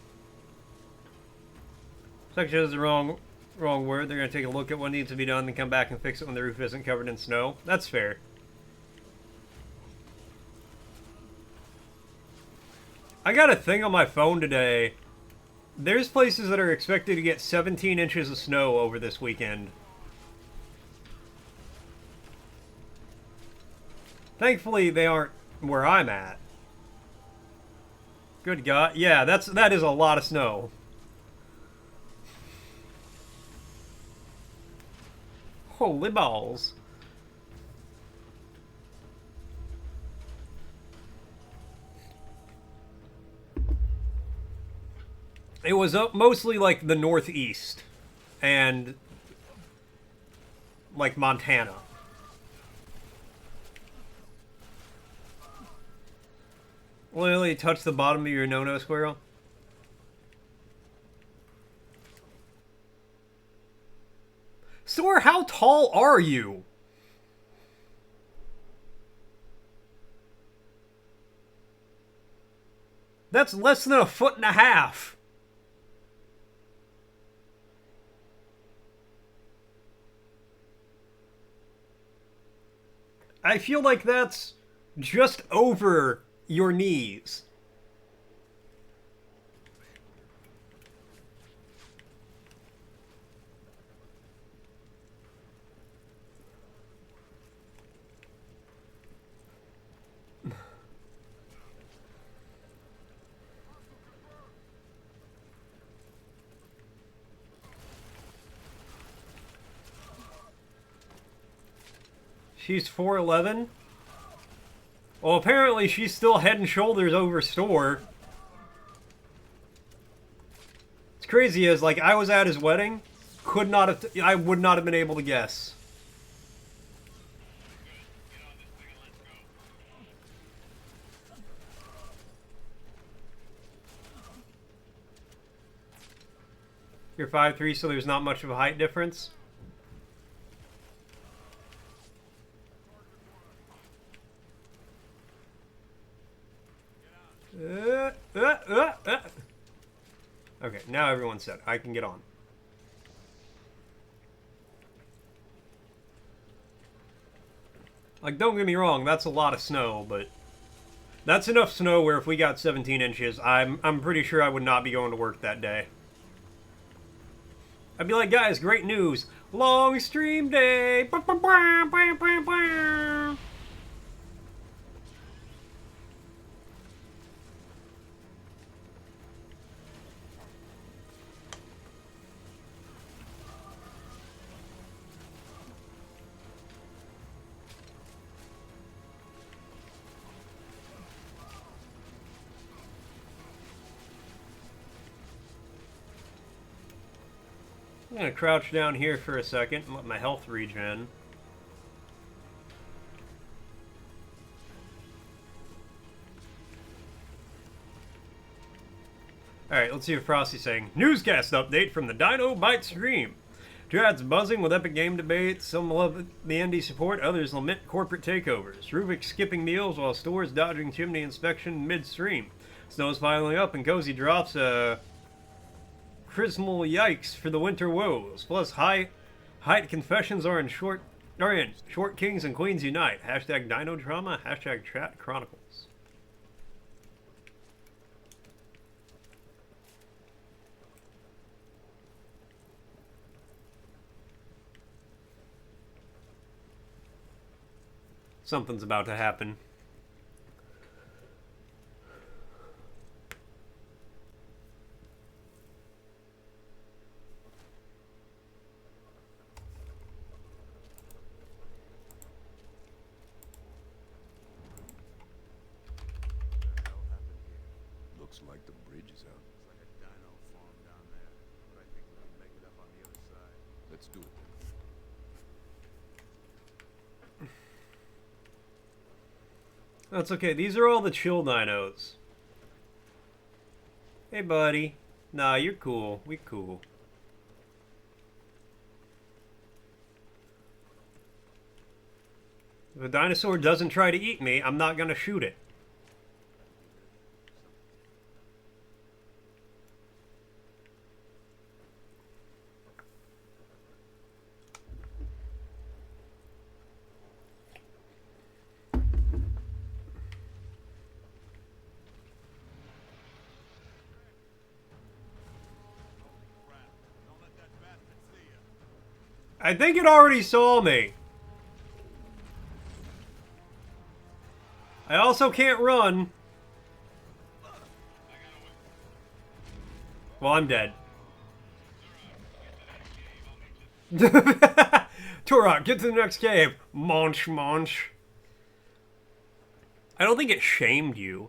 Section is the wrong word. They're gonna take a look at what needs to be done, then come back and fix it when the roof isn't covered in snow. That's fair. I got a thing on my phone today. There's places that are expected to get 17 inches of snow over this weekend. Thankfully, they aren't where I'm at. Good God. Yeah, that is a lot of snow. Holy balls. It was up mostly like the Northeast and like Montana. Literally touch the bottom of your no-no, squirrel. Sor, how tall are you? That's less than 1.5 feet. I feel like that's just over your knees. She's 4'11"? Well, apparently she's still head and shoulders over Store. It's crazy as, like, I was at his wedding. I would not have been able to guess. You're 5'3", so there's not much of a height difference. Okay, now everyone's set. I can get on. Like, don't get me wrong, that's a lot of snow, but that's enough snow where if we got 17 inches, I'm pretty sure I would not be going to work that day. I'd be like, guys, great news. Long stream day. Bah, bah, bah, bah, bah, bah. I'm gonna crouch down here for a second and let my health regen. Alright, let's see what Frosty's saying. Newscast update from the Dino Bite stream. Chat's buzzing with epic game debates. Some love the indie support, others lament corporate takeovers. Rubik skipping meals while stores dodging chimney inspection midstream. Snow's piling up and Cozy drops a chrismal yikes for the winter woes. Plus height confessions are in short Kings and Queens Unite. Hashtag Dino Drama, hashtag Chat Chronicles. Something's about to happen. Looks like the bridge is out. It's like a dino farm down there, but I think we can make it up on the other side. Let's do it then. That's okay. These are all the chill dinos. Hey, buddy. Nah, you're cool. We cool. If a dinosaur doesn't try to eat me, I'm not gonna shoot it. I think it already saw me. I also can't run. Well, I'm dead. Turok, get to the next cave. Munch, munch. I don't think it shamed you.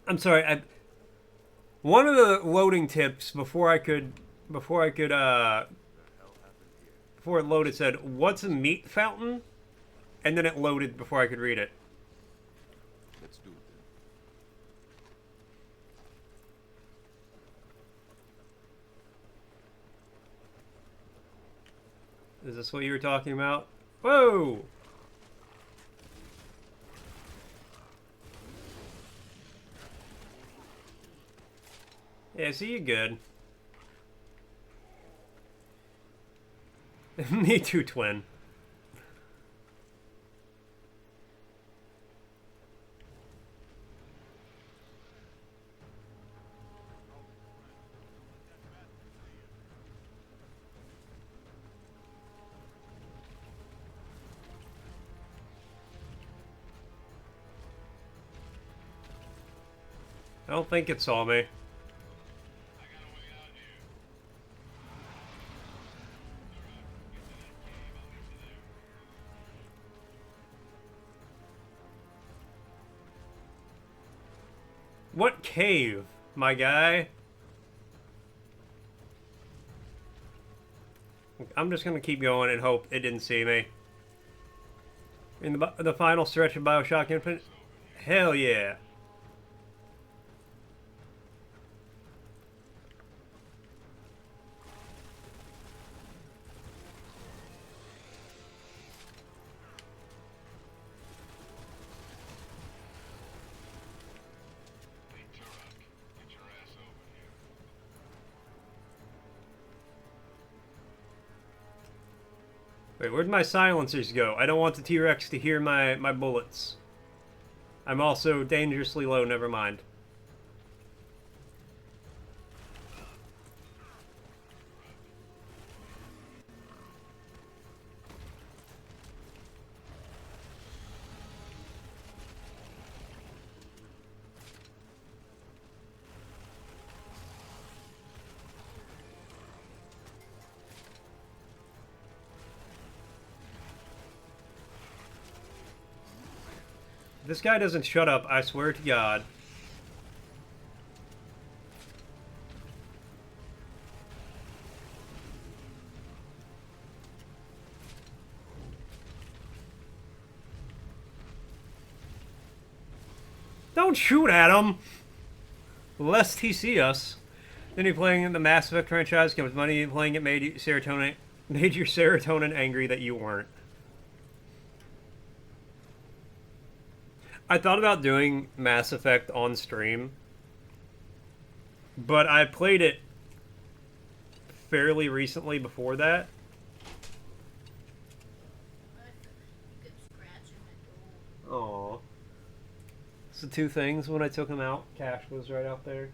I'm sorry. One of the loading tips before it loaded said, "What's a meat fountain?" And then it loaded before I could read it. Let's do it then. Is this what you were talking about? Whoa! Yeah, see you good. Me too, twin. I don't think it saw me. What cave, my guy? I'm just gonna keep going and hope it didn't see me. In the final stretch of BioShock Infinite? Hell yeah. Wait, where'd my silencers go? I don't want the T-Rex to hear my bullets. I'm also dangerously low, never mind. This guy doesn't shut up, I swear to God. Don't shoot at him! Lest he see us. Then you playing the Mass Effect franchise, comes money playing it made your serotonin angry that you weren't. I thought about doing Mass Effect on stream, but I played it fairly recently before that. Aww. So two things, when I took him out, Cash was right out there,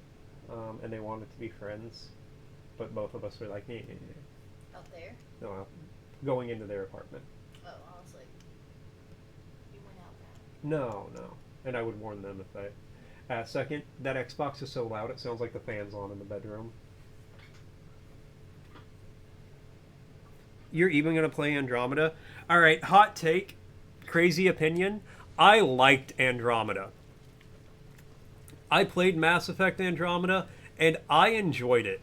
and they wanted to be friends, but both of us were like, nee. Out there? No, going into their apartment. Oh, I was like, you went out back. No. And I would warn them if they... second, that Xbox is so loud it sounds like the fan's on in the bedroom. You're even going to play Andromeda? Alright, hot take. Crazy opinion. I liked Andromeda. I played Mass Effect Andromeda, and I enjoyed it.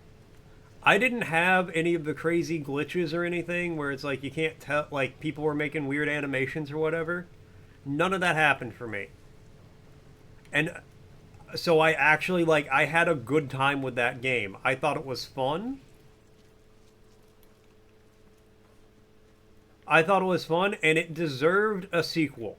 I didn't have any of the crazy glitches or anything where it's like you can't tell, like people were making weird animations or whatever. None of that happened for me. And so I actually, like, I had a good time with that game. I thought it was fun. And it deserved a sequel.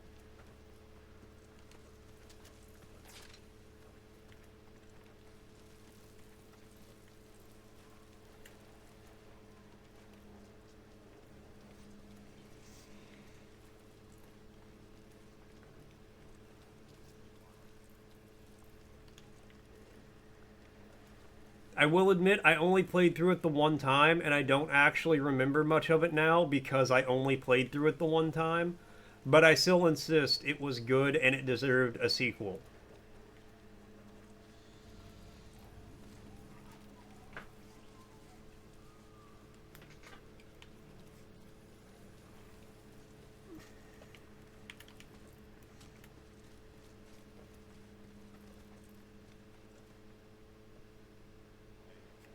I will admit, I only played through it the one time, and I don't actually remember much of it now because I only played through it the one time. But I still insist it was good and it deserved a sequel.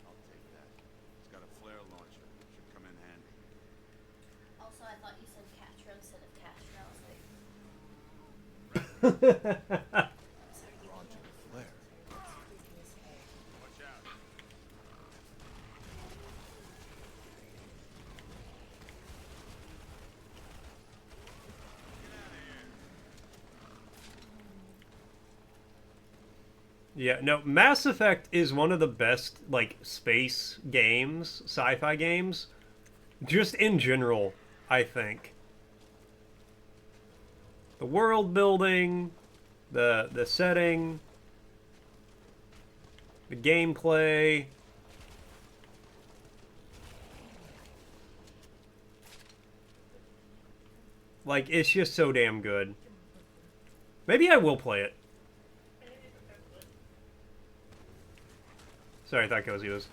I'll take that. It's got a flare launcher. Should come in handy. Also, I thought you said Castro instead of Castro. I was like, Launching a flare. Watch out. Yeah, no, Mass Effect is one of the best, like, space games, sci-fi games, just in general, I think. The world building, the setting, the gameplay. Like, it's just so damn good. Maybe I will play it. Sorry, I thought Cozy was.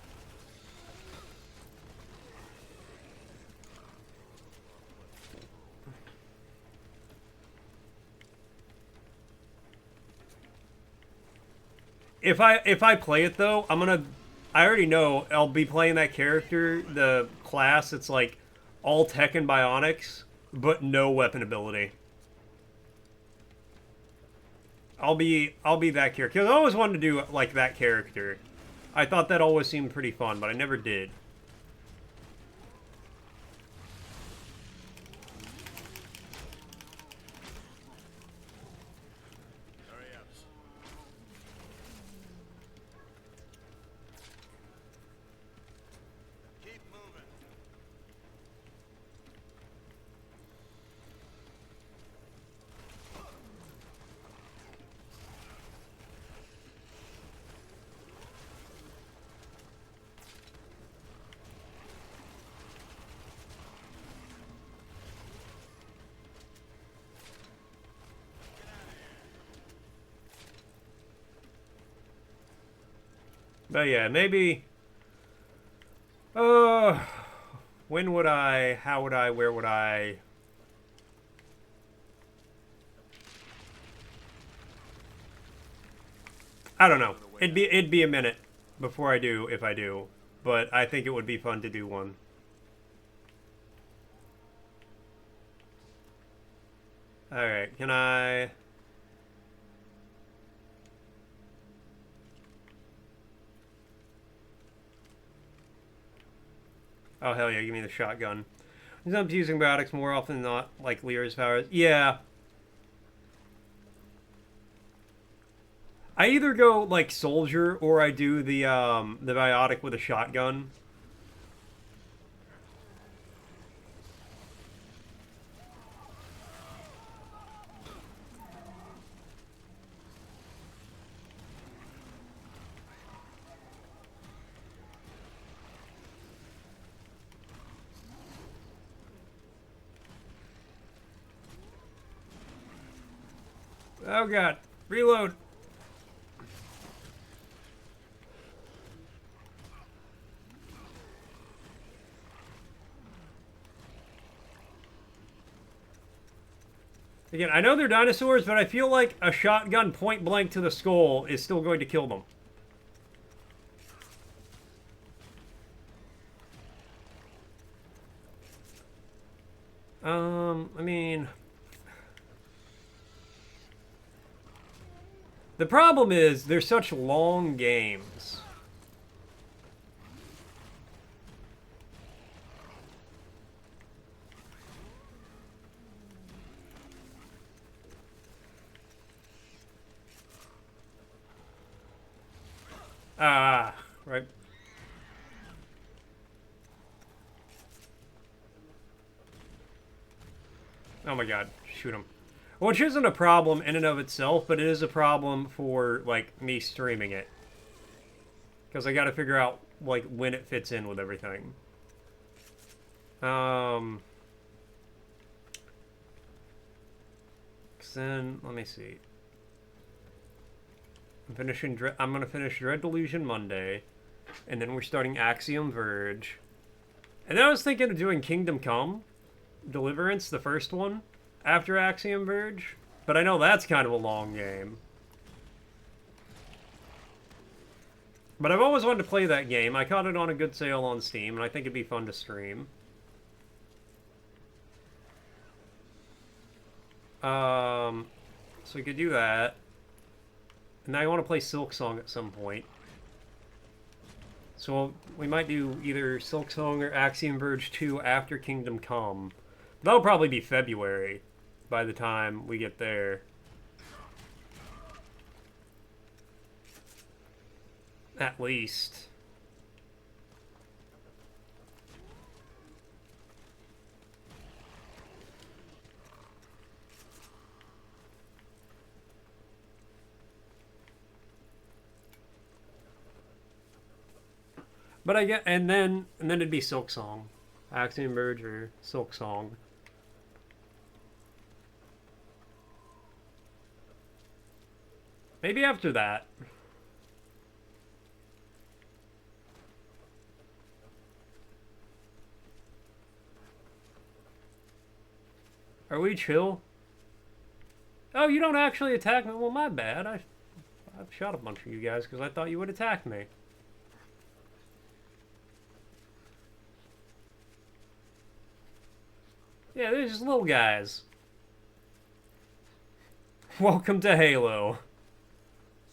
If I play it though, I already know I'll be playing that character, the class. It's like all tech and bionics, but no weapon ability. I'll be that character. 'Cause I always wanted to do like that character. I thought that always seemed pretty fun, but I never did. Hurry up. Keep moving. But yeah, maybe. When would I? How would I? Where would I? I don't know. It'd be a minute before I do, if I do. But I think it would be fun to do one. Alright, can I... Oh, hell yeah, give me the shotgun. I'm using biotics more often than not, like Lyra's powers. Yeah. I either go, like, soldier, or I do the biotic with a shotgun. Oh god. Reload. Again, I know they're dinosaurs, but I feel like a shotgun point blank to the skull is still going to kill them. I mean... The problem is, they're such long games. Ah, right. Oh my god, shoot him. Which isn't a problem in and of itself, but it is a problem for, like, me streaming it. Because I gotta figure out, like, when it fits in with everything. Then, let me see. I'm gonna finish Dread Delusion Monday. And then we're starting Axiom Verge. And then I was thinking of doing Kingdom Come Deliverance, the first one, after Axiom Verge. But I know that's kind of a long game. But I've always wanted to play that game. I caught it on a good sale on Steam, and I think it'd be fun to stream. So we could do that. And now I want to play Silksong at some point. So we might do either Silksong or Axiom Verge 2 after Kingdom Come. That'll probably be February by the time we get there. At least. But I get, and then it'd be Silksong, Axiom Verge or Silksong. Maybe after that. Are we chill? Oh, you don't actually attack me? Well, my bad. I've shot a bunch of you guys because I thought you would attack me. Yeah, they're just little guys. Welcome to Halo.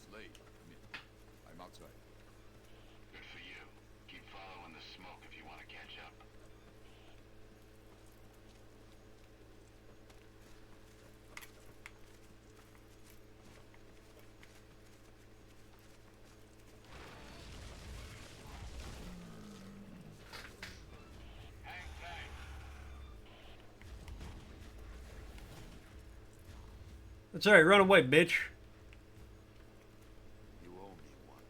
Slade, come in. I'm outside. Good for you. Keep following the smoke if you want to catch up. Hang tight. That's alright, run away, bitch. You owe me one.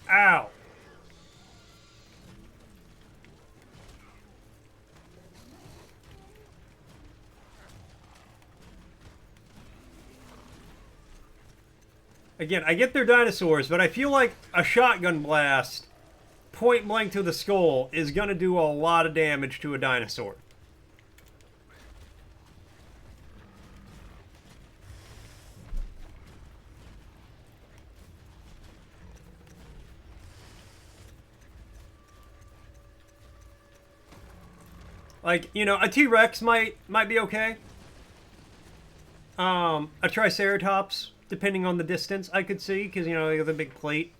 Ow! Again, I get they're dinosaurs, but I feel like a shotgun blast point blank to the skull is gonna do a lot of damage to a dinosaur. Like, you know, a T-Rex might be okay. A Triceratops, depending on the distance, I could see, because, you know, they have a big plate.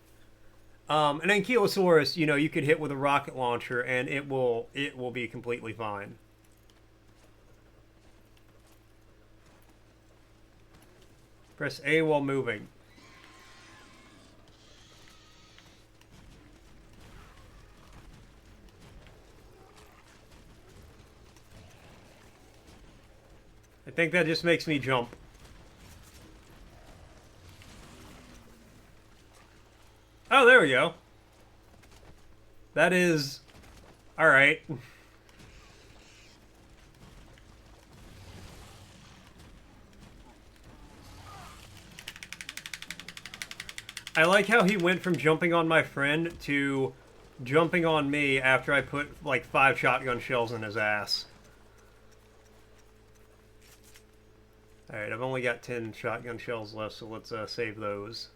An Ankylosaurus, you know, you could hit with a rocket launcher, and it will be completely fine. Press A while moving. I think that just makes me jump. Oh, there we go. That is... Alright. I like how he went from jumping on my friend to jumping on me after I put, like, 5 shotgun shells in his ass. Alright, I've only got 10 shotgun shells left, so let's save those.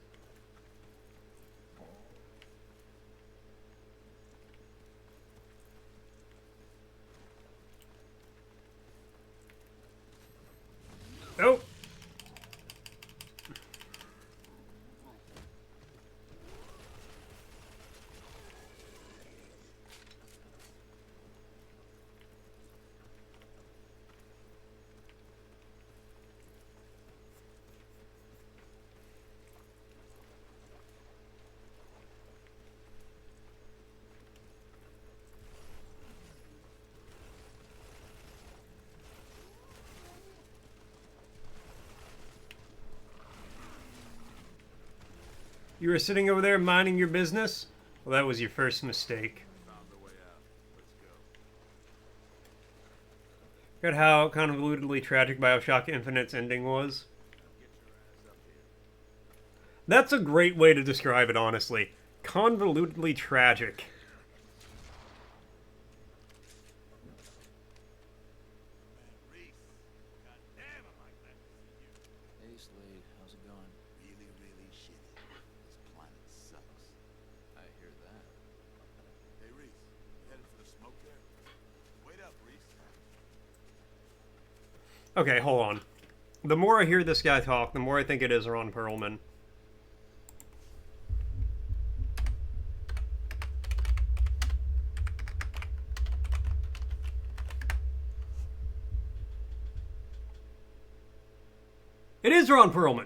Oh! You were sitting over there minding your business? Well, that was your first mistake. Found the way out. Let's go. Forgot how convolutedly tragic Bioshock Infinite's ending was. Get your ass up here. That's a great way to describe it, honestly. Convolutedly tragic. Reese. God damn, I'm like that to see you. Hey, Slade, how's it going? Really, really shitty. This planet sucks. I hear that. Hey, Reese. You headed for the smoke there? Wait up, Reese. Okay, hold on. The more I hear this guy talk, the more I think it is Ron Perlman. It is Ron Perlman.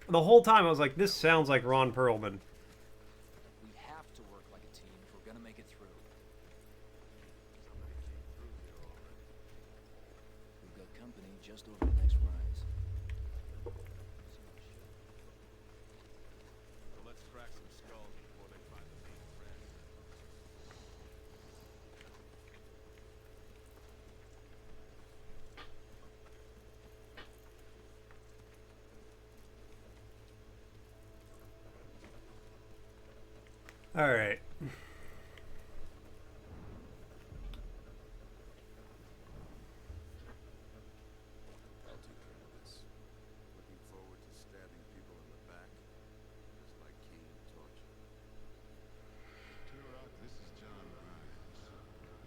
The whole time I was like, this sounds like Ron Perlman. We have to work like a team if we're gonna make it through. Somebody came through here already. We've got company just over the next rise. So let's crack some skulls before they find the main thread. Alright. I'll take care of this. Looking forward to stabbing people in the back. Just like King taught you. Turok, this is John Grimes.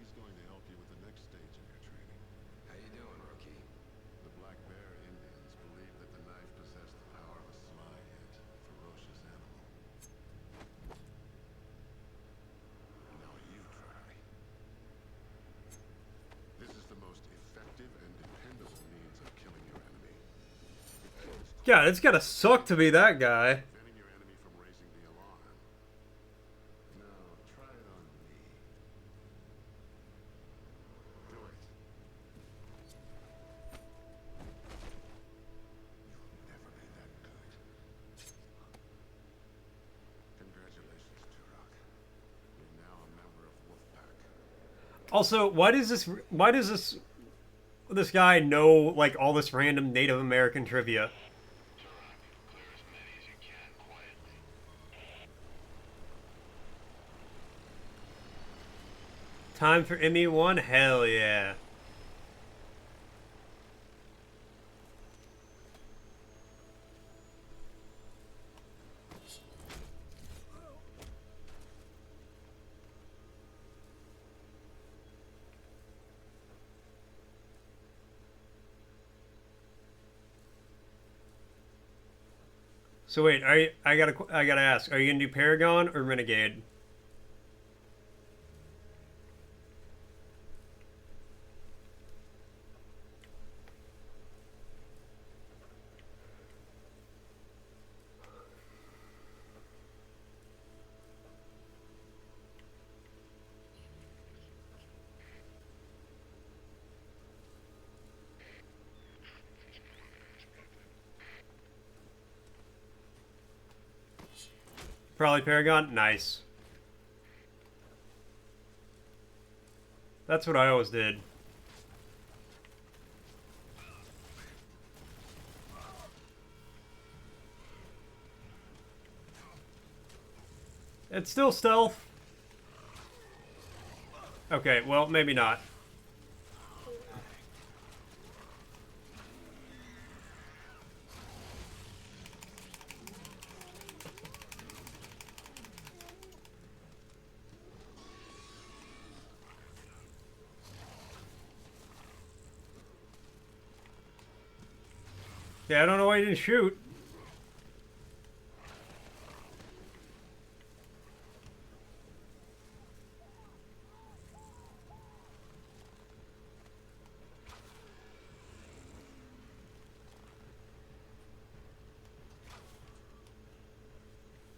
He's going to help you with the next stage of your training. How you doing, rookie? The Black Bear Indians believed that the knife possessed the power of a sly yet ferocious animal. Now you try. This is the most effective and dependable means of killing your enemy. It kills God, it's gotta suck to be that guy. preventing your enemy from raising the alarm. Now, try it on me. Do it. Also, why does this guy know like all this random Native American trivia? Turok, clear as many as you can quietly. Time for ME1? Hell yeah. So wait, I gotta ask, are you gonna do Paragon or Renegade? Probably Paragon? Nice. That's what I always did. It's still stealth. Okay, well, maybe not. Yeah, I don't know why you didn't shoot.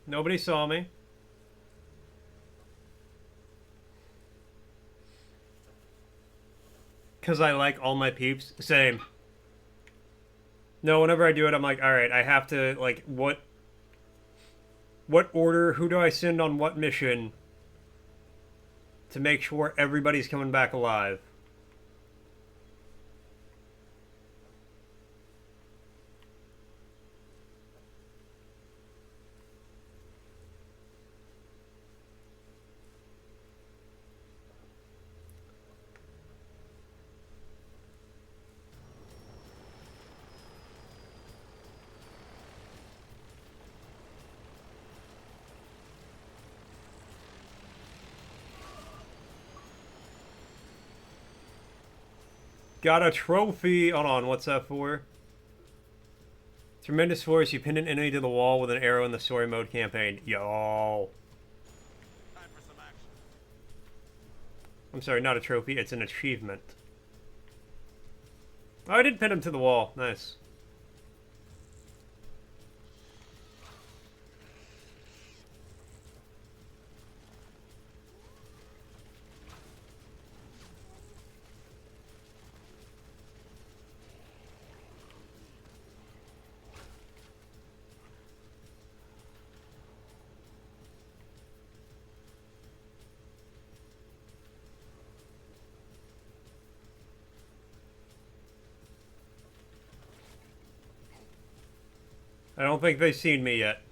Nobody saw me. Because I like all my peeps. Same. No, whenever I do it, I'm like, alright, I have to, like, what order, who do I send on what mission to make sure everybody's coming back alive? Got a trophy. Hold on, what's that for? Tremendous force. You pin an enemy to the wall with an arrow in the story mode campaign. Yo. Time for some action. I'm sorry, not a trophy. It's an achievement. Oh, I did pin him to the wall. Nice. I don't think they've seen me yet.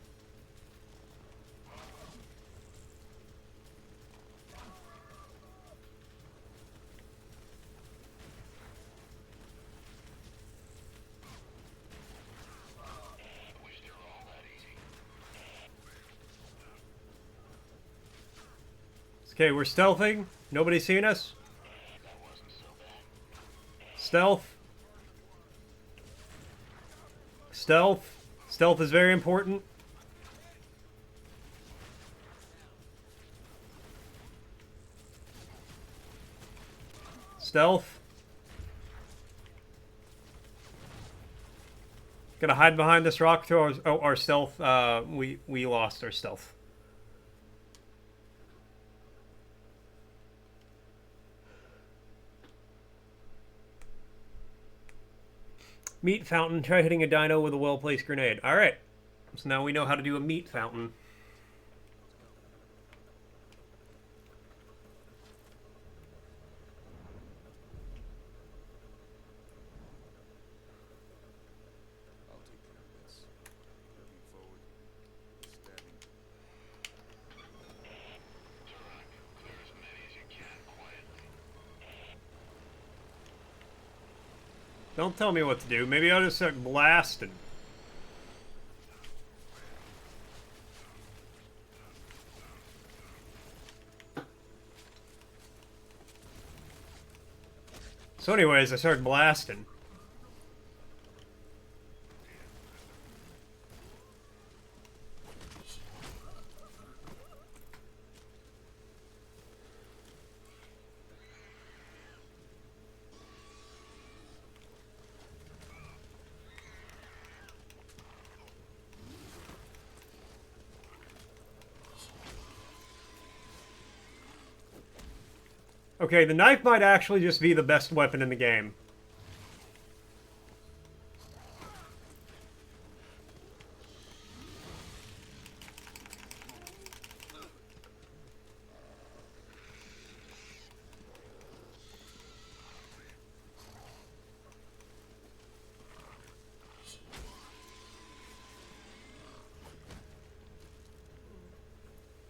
Okay, we're stealthing. Nobody's seen us. Stealth. Stealth. Stealth is very important. Stealth. Gonna hide behind this rock to our stealth. We lost our stealth. Meat fountain. Try hitting a dino with a well-placed grenade. Alright. So now we know how to do a meat fountain. Don't tell me what to do. Maybe I'll just start blasting. So anyways, I started blasting. Okay, the knife might actually just be the best weapon in the game.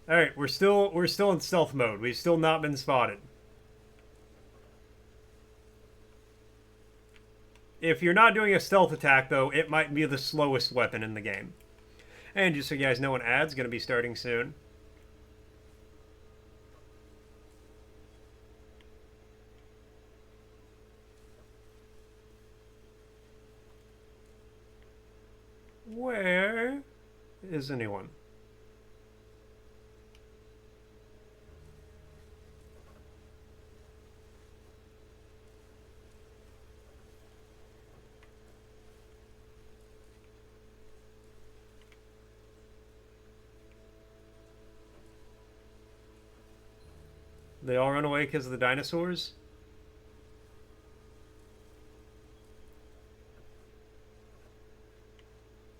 Alright, we're still in stealth mode. We've still not been spotted. If you're not doing a stealth attack, though, it might be the slowest weapon in the game. And just so you guys know, an ad's going to be starting soon. Where is anyone? They all run away because of the dinosaurs?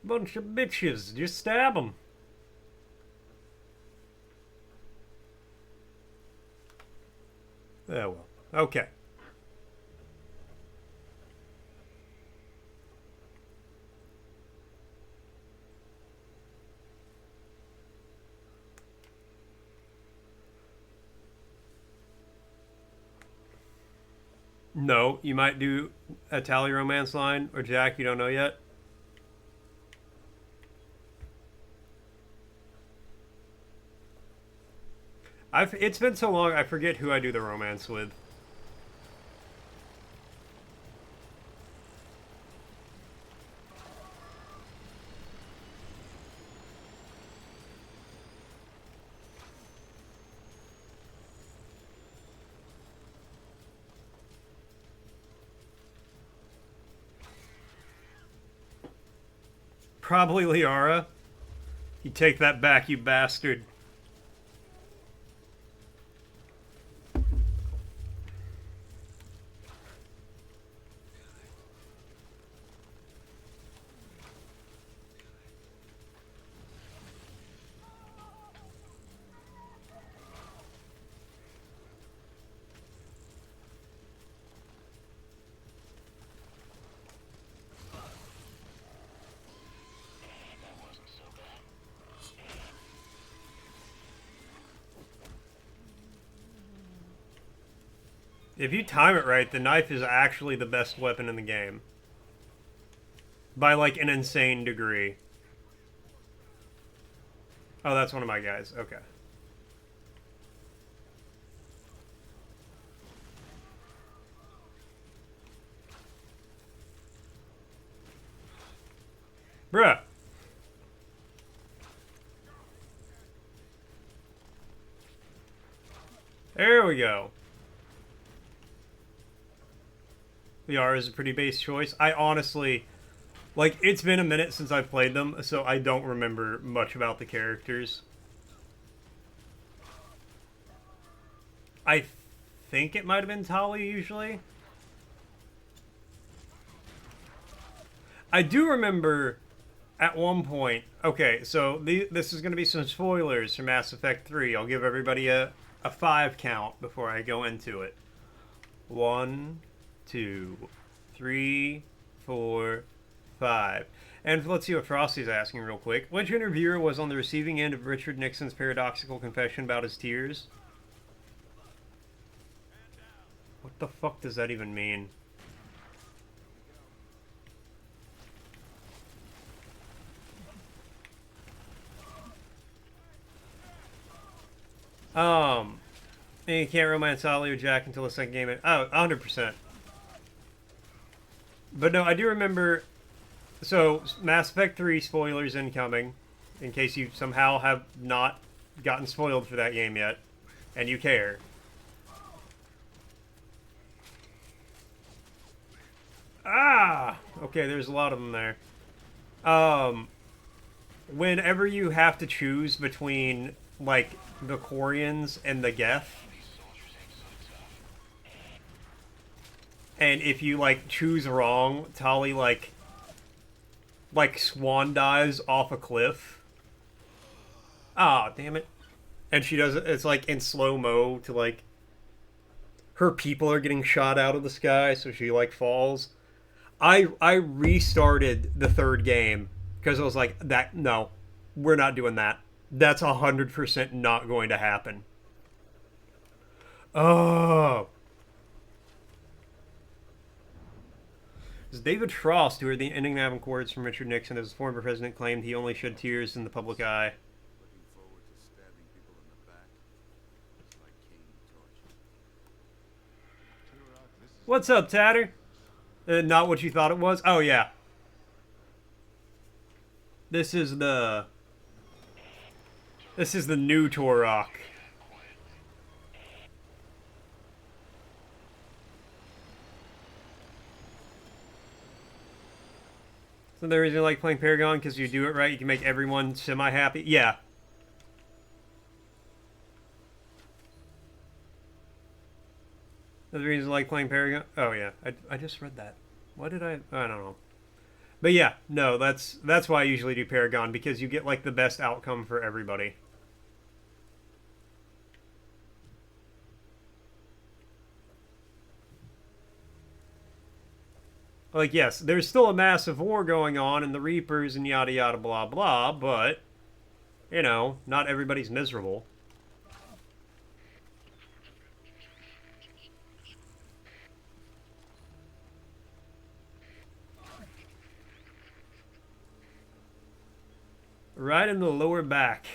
Bunch of bitches. Just stab them. Oh well. Okay. No, you might do a Tally romance line, or Jack, you don't know yet? It's been so long, I forget who I do the romance with. Probably Liara. You take that back, you bastard. If you time it right, the knife is actually the best weapon in the game. By, like, an insane degree. Oh, that's one of my guys. Okay. Bruh. There we go. VR is a pretty base choice. I honestly, like, it's been a minute since I've played them, so I don't remember much about the characters. I think it might have been Tali usually. I do remember at one point, okay, so this is going to be some spoilers for Mass Effect 3. I'll give everybody a 5 count before I go into it. 1, 2, 3, 4, 5. And let's see what Frosty's asking real quick. Which interviewer was on the receiving end of Richard Nixon's paradoxical confession about his tears? What the fuck does that even mean? And you can't romance Ollie or Jack until the second game. Oh, 100%. But no, I do remember. So, Mass Effect 3 spoilers incoming, in case you somehow have not gotten spoiled for that game yet, and you care. Ah! Okay, there's a lot of them there. Whenever you have to choose between, like, the Quarians and the Geth, and if you, like, choose wrong, Tali, like swan dives off a cliff. Ah, damn it. And she does it, it's like in slow-mo to like, her people are getting shot out of the sky, so she like falls. I restarted the third game because I was like, no, we're not doing that. That's 100% not going to happen. Oh. David Frost, who heard the enigmatic words from Richard Nixon as the former president claimed he only shed tears in the public eye. Looking forward to stabbing people in the back. It's like cane torture. Turok, this is What's up, Tatter? Not what you thought it was? Oh, yeah. This is the new Turok. So the reason I like playing Paragon, because you do it right, you can make everyone semi-happy. Yeah. The reason I like playing Paragon... Oh, yeah. I just read that. Why did I don't know. But yeah, no, that's why I usually do Paragon, because you get, like, the best outcome for everybody. Like, yes, there's still a massive war going on, and the Reapers and yada yada blah blah, but, you know, not everybody's miserable. Right in the lower back.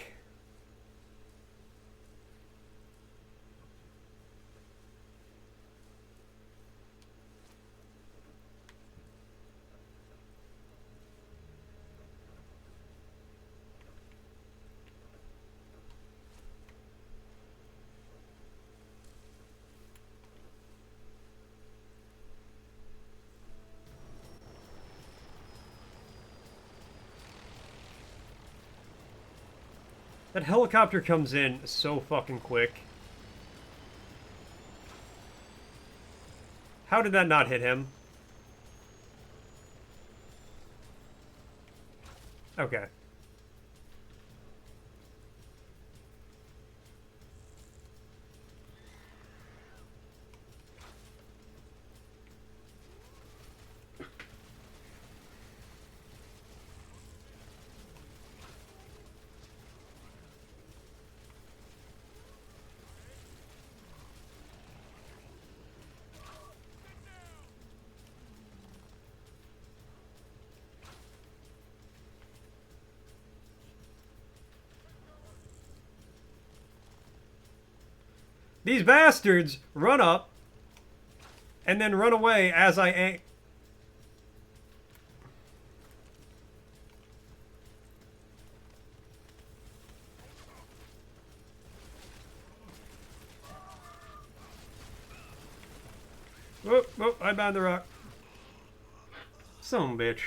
That helicopter comes in so fucking quick. How did that not hit him? Okay. These bastards run up and then run away as I aim. Whoop, whoop, I bound the rock. Son of a bitch.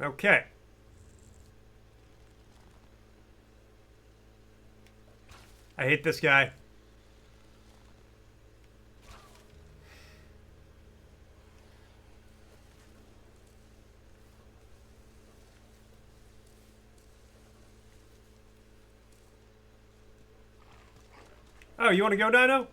Okay. I hate this guy. Oh, you want to go, Dino?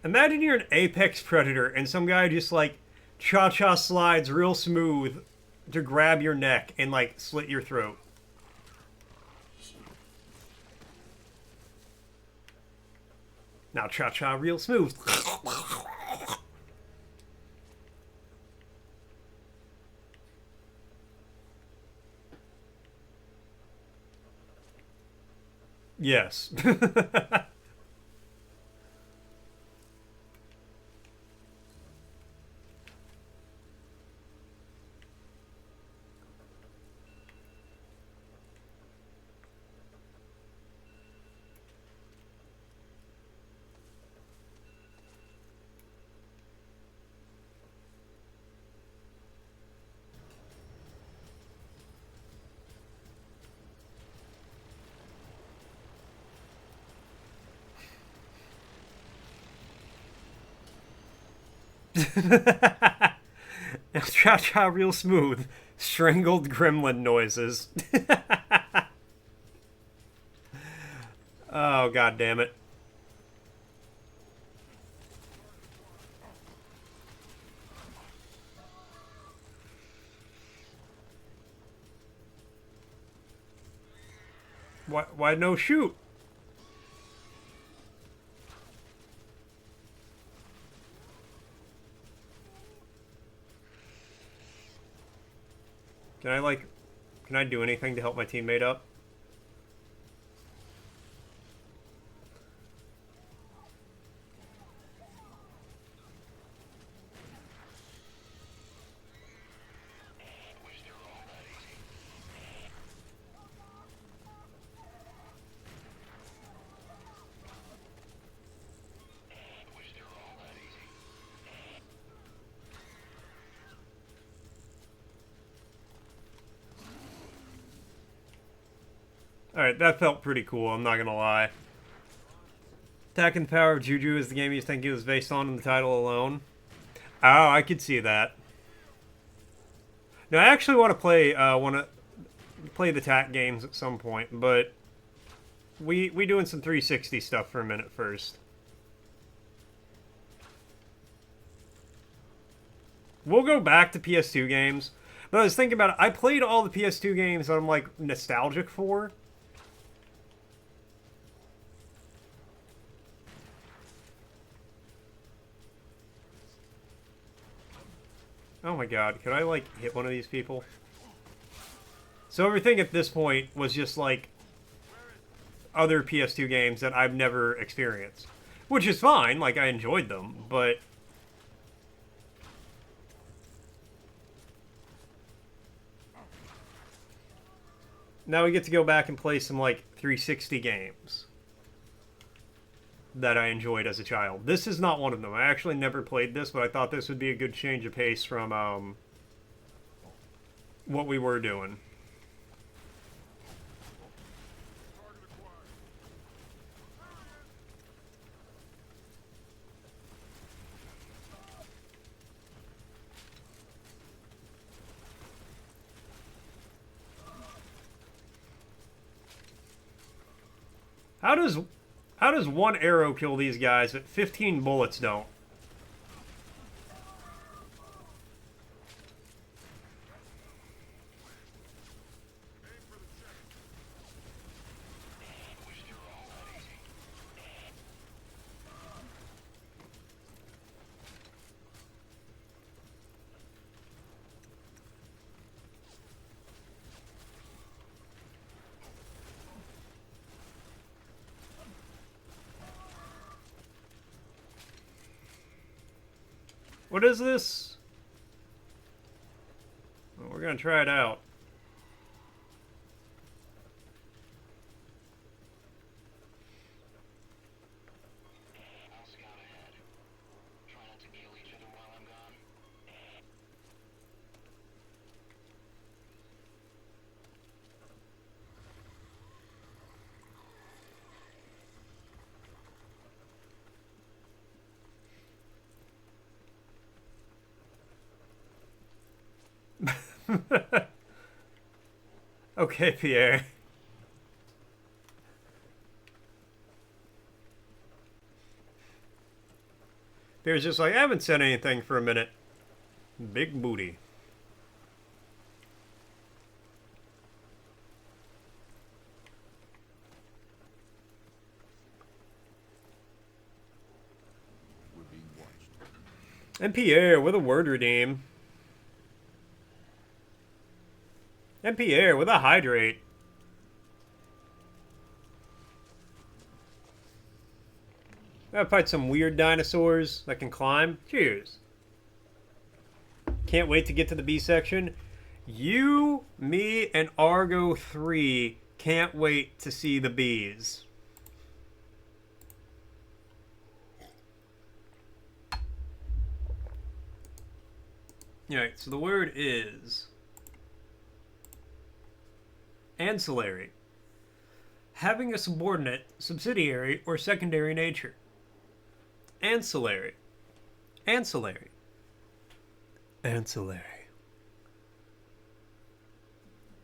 Imagine you're an apex predator and some guy just like cha-cha slides real smooth to grab your neck and like slit your throat. Now cha-cha real smooth. Yes. Cha-cha real smooth. Strangled gremlin noises. Oh, god damn it. Why no shoot? Can I do anything to help my teammate up? Alright, that felt pretty cool, I'm not gonna lie. Attack and Power of Juju is the game you think it was based on in the title alone? Oh, I could see that. Now, I actually want to play the TAC games at some point, but we doing some 360 stuff for a minute first. We'll go back to PS2 games, but I was thinking about it. I played all the PS2 games that I'm like nostalgic for. Oh my god, could I, like, hit one of these people? So everything at this point was just, like, other PS2 games that I've never experienced. Which is fine, like, I enjoyed them, but... Now we get to go back and play some, like, 360 games that I enjoyed as a child. This is not one of them. I actually never played this, but I thought this would be a good change of pace from what we were doing. How does one arrow kill these guys, but 15 bullets don't? What is this? Well, we're gonna try it out. I'll scout ahead. Try not to kill each other while I'm gone. Okay, Pierre. Pierre's just like, I haven't said anything for a minute. Big booty. We're being watched. And Pierre with a word redeem. And Pierre with a hydrate. Gotta fight some weird dinosaurs that can climb. Cheers. Can't wait to get to the B section. You, me, and Argo 3 can't wait to see the bees. Alright, so the word is ancillary. Having a subordinate, subsidiary, or secondary nature. Ancillary. Ancillary. Ancillary.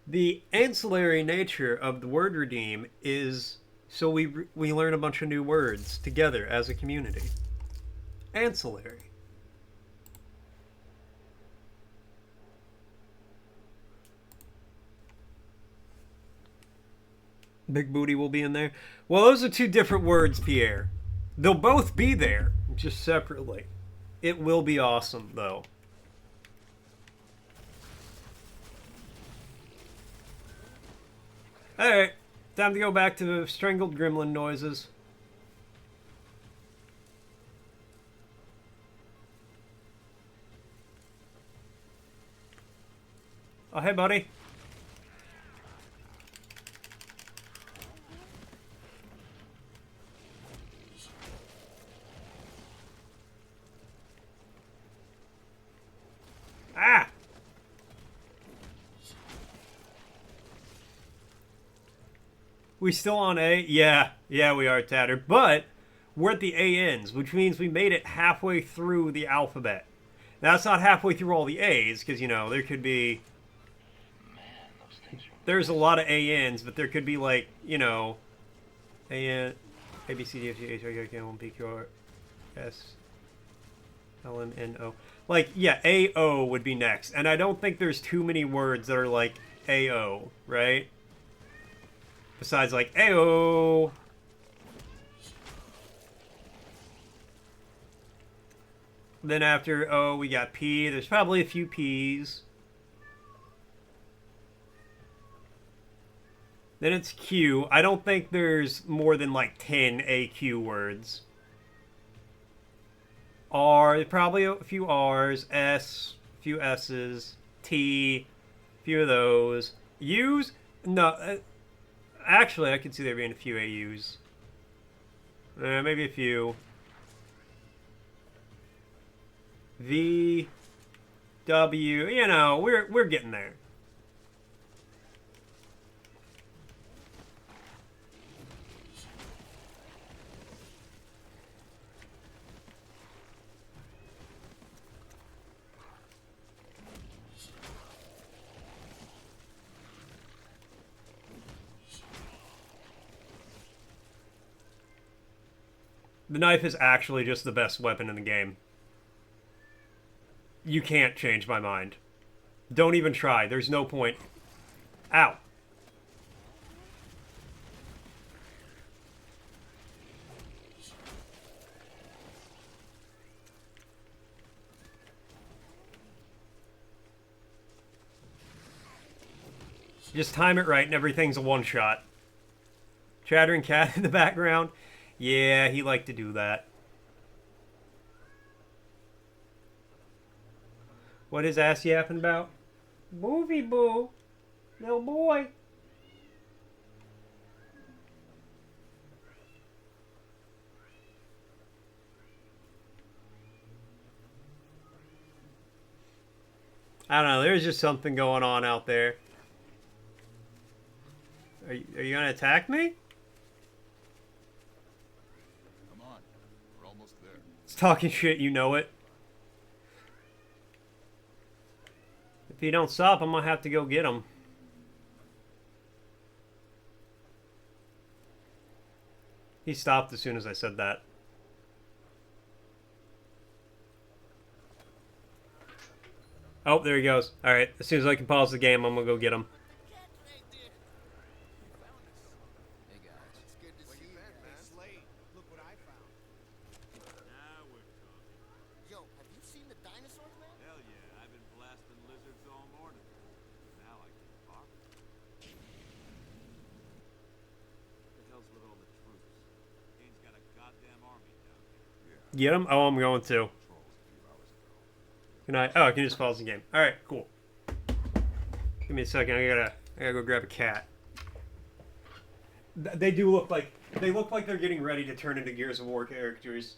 The ancillary nature of the word redeem is so we learn a bunch of new words together as a community. Ancillary. Big booty will be in there. Well, those are two different words, Pierre. They'll both be there, just separately. It will be awesome, though. Alright, time to go back to the strangled gremlin noises. Oh, hey, buddy. Ah! We still on A? Yeah, we are, Tatter. But we're at the A ends, which means we made it halfway through the alphabet. Now, it's not halfway through all the A's, because, you know, there could be... Man, those things are... There's a lot of A ends, but there could be, like, you know... A, N, A, B, C, D, F, G, H, I, J, K, L, M, P, Q, R, S, L, M, N, O. Like, yeah, A-O would be next. And I don't think there's too many words that are like A-O, right? Besides, like, A-O. Then after O, we got P. There's probably a few P's. Then it's Q. I don't think there's more than, like, 10 A-Q words. R, probably a few R's. S, a few S's. T, a few of those. U's? No. Actually, I could see there being a few AUs. Maybe a few. V, W, you know, we're getting there. The knife is actually just the best weapon in the game. You can't change my mind. Don't even try. There's no point. Ow. Just time it right and everything's a one-shot. Chattering cat in the background. Yeah, he liked to do that. What is ass yapping about? Movie boo. Little boy. I don't know, there's just something going on out there. Are you gonna attack me? Come on. We're almost there. It's talking shit, you know it. If you don't stop, I'm gonna have to go get him. He stopped as soon as I said that. Oh, there he goes. Alright, as soon as I can pause the game, I'm gonna go get him. Hey guys. It's good to see you, man. Slade, look what I found. Now we're talking. Yo, have you seen the dinosaurs, man? Hell yeah, I've been blasting lizards all morning. Now I can talk. What the hell's with all the troops? Kane's got a goddamn army down there. Yeah. Get him? Oh, I'm going to. Patrols a few hours ago. Can I? Oh, I can just pause the game. Alright, cool. Give me a second. I gotta go grab a cat. They do look like they're getting ready to turn into Gears of War characters.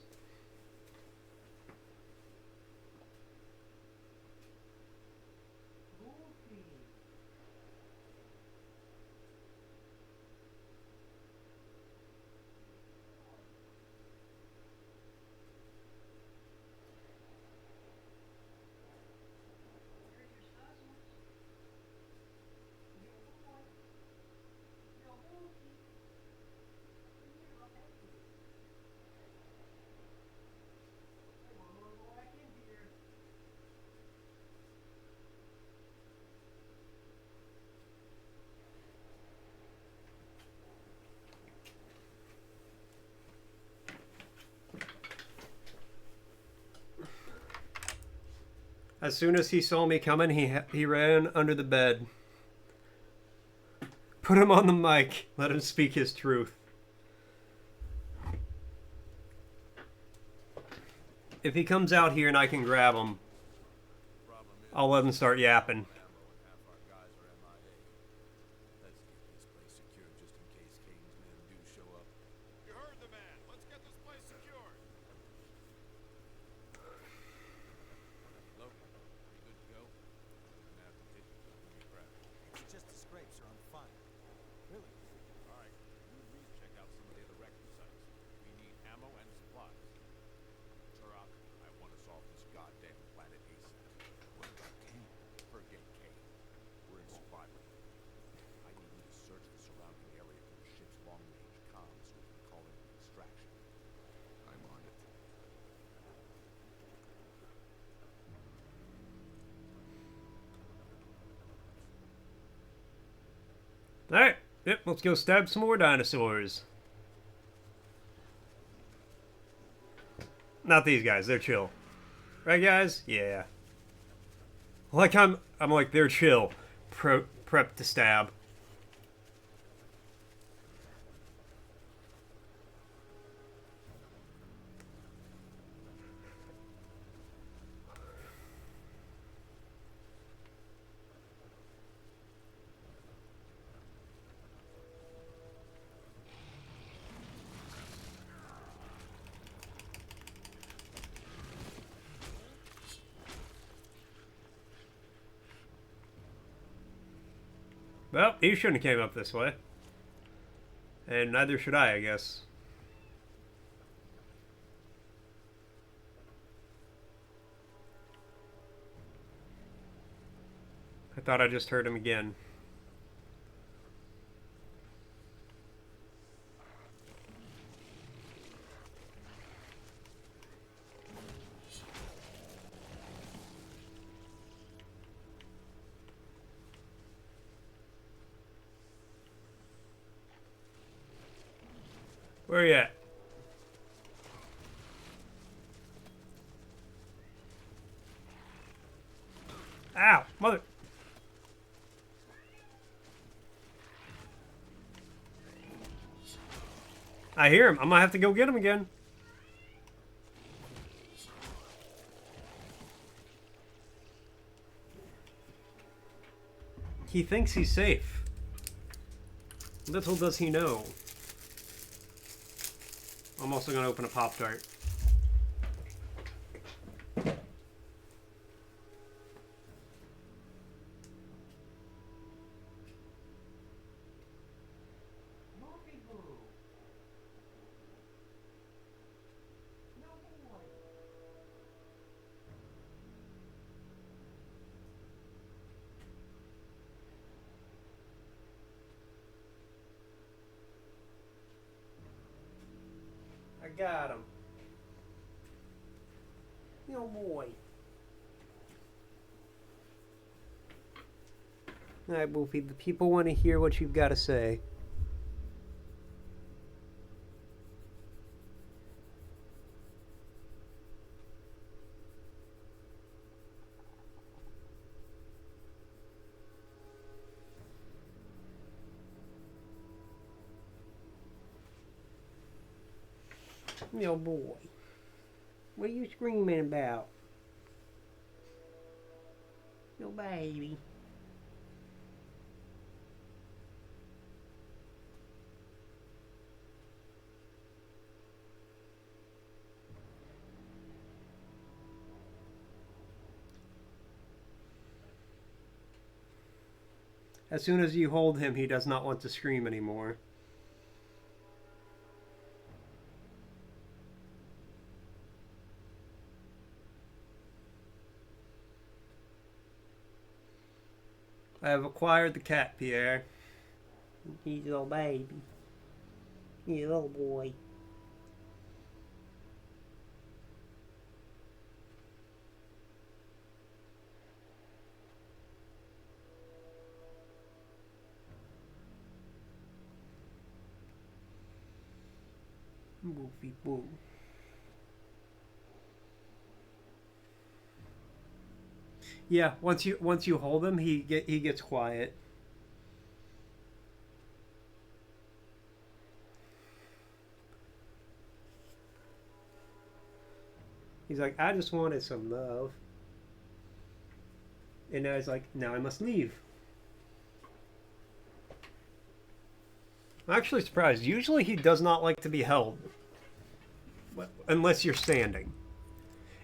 As soon as he saw me coming, he ran under the bed. Put him on the mic. Let him speak his truth. If he comes out here and I can grab him, I'll let him start yapping. Ammo and half our guys are MIA. Let's get this place secured just in case Kane's men do show up. You heard the man. Let's get this place secured. Hello? You good to go? An application for the crap. It's just a scrape, sir. I'm fine. Really? All right, you and Reese check out some of the other wrecking sites. We need ammo and supplies. Turok, I want to solve this goddamn planet ASAP. What about Kane? Forget Kane. We're in survival. I need you to search the surrounding area for the ship's long-range comms so we can call in an extraction. I'm on it. Alright. Yep, let's go stab some more dinosaurs. Not these guys, they're chill. Right guys? Yeah. Like I'm like they're chill. Prep to stab. Well, he shouldn't have came up this way. And neither should I guess. I thought I just heard him again. Where you at? Ow, mother. I hear him. I'm gonna have to go get him again. He thinks he's safe. Little does he know. I'm also going to open a Pop-Tart. I got him. Yo, boy. Alright, Wolfie, the people want to hear what you've got to say. Yo, boy. What are you screaming about? Yo, baby. As soon as you hold him, he does not want to scream anymore. I have acquired the cat, Pierre. He's a little baby. He's a little boy. Wolfie boo. Yeah, once you hold him, he gets quiet. He's like, I just wanted some love. And now he's like, now I must leave. I'm actually surprised. Usually he does not like to be held. Unless you're standing.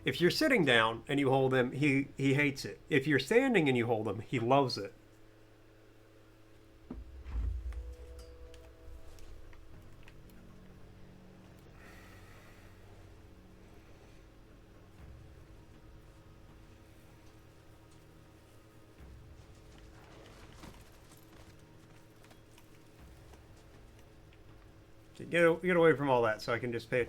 If you're sitting down and you hold him, he hates it. If you're standing and you hold him, he loves it. Get away from all that so I can just pay.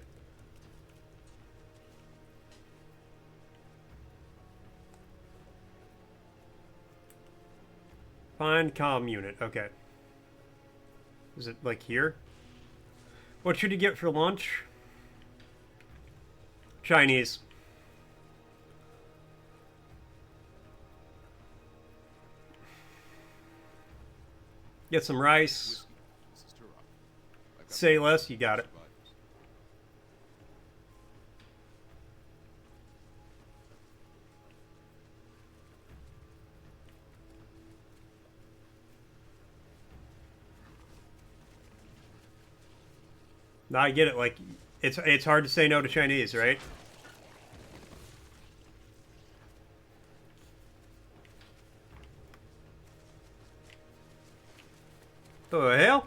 Find comm unit. Okay. Is it like here? What should you get for lunch? Chinese. Get some rice. This is Turok. I've got Say less, you got it. survivors. No, I get it. Like, it's hard to say no to Chinese, right? The hell?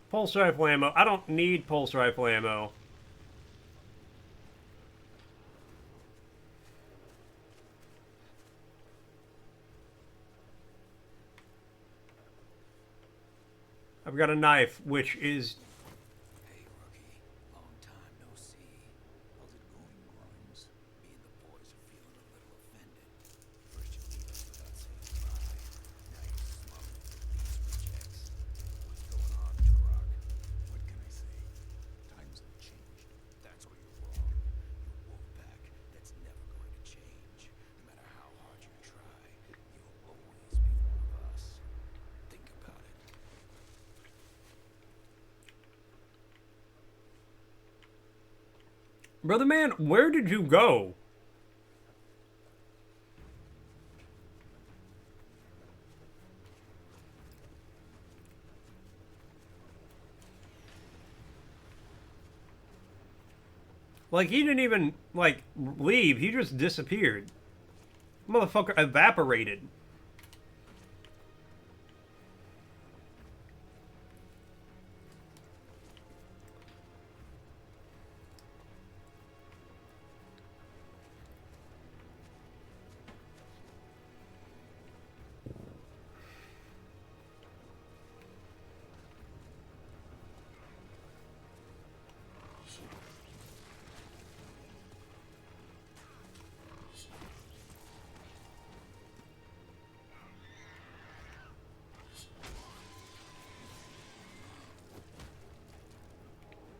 Pulse rifle ammo. I don't need pulse rifle ammo. I've got a knife, which is... Hey, rookie. Long time no see. How's it going, Grimes? Me and the boys are feeling a little offended. First you leave us without saying bye. Now you're smuggling these rejects. What's going on, Turok? What can I say? Times have changed. That's where you're wrong. You're Wolfpack. That's never going to change. No matter how hard you try, you'll always be one of us. Think about it. Brother man, where did you go? Like, he didn't even, like, leave. He just disappeared. Motherfucker evaporated.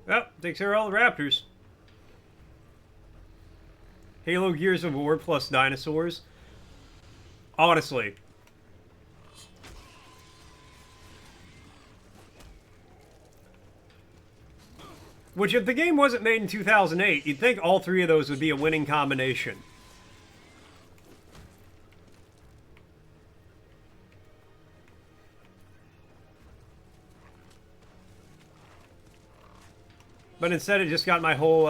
Well, takes care of all the raptors. Halo Gears of War plus dinosaurs. Honestly. Which, if the game wasn't made in 2008, you'd think all three of those would be a winning combination. But instead it just got my whole,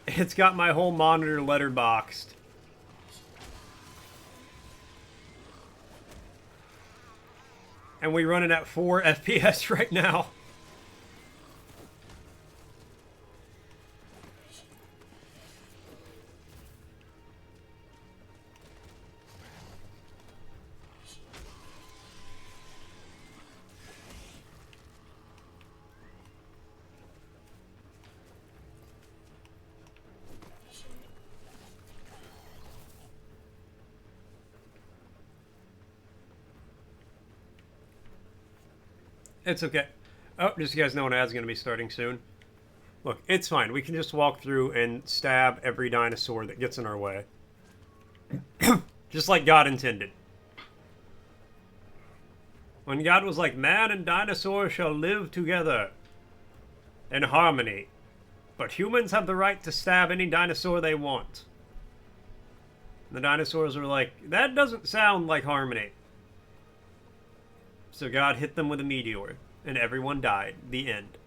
it's got my whole monitor letterboxed. And we run it at 4 FPS right now. It's okay. Oh, just so you guys know, an ad's going to be starting soon. Look, it's fine. We can just walk through and stab every dinosaur that gets in our way. Just like God intended. When God was like, man and dinosaur shall live together in harmony. But humans have the right to stab any dinosaur they want. And the dinosaurs were like, that doesn't sound like harmony. So God hit them with a meteor, and everyone died. The end.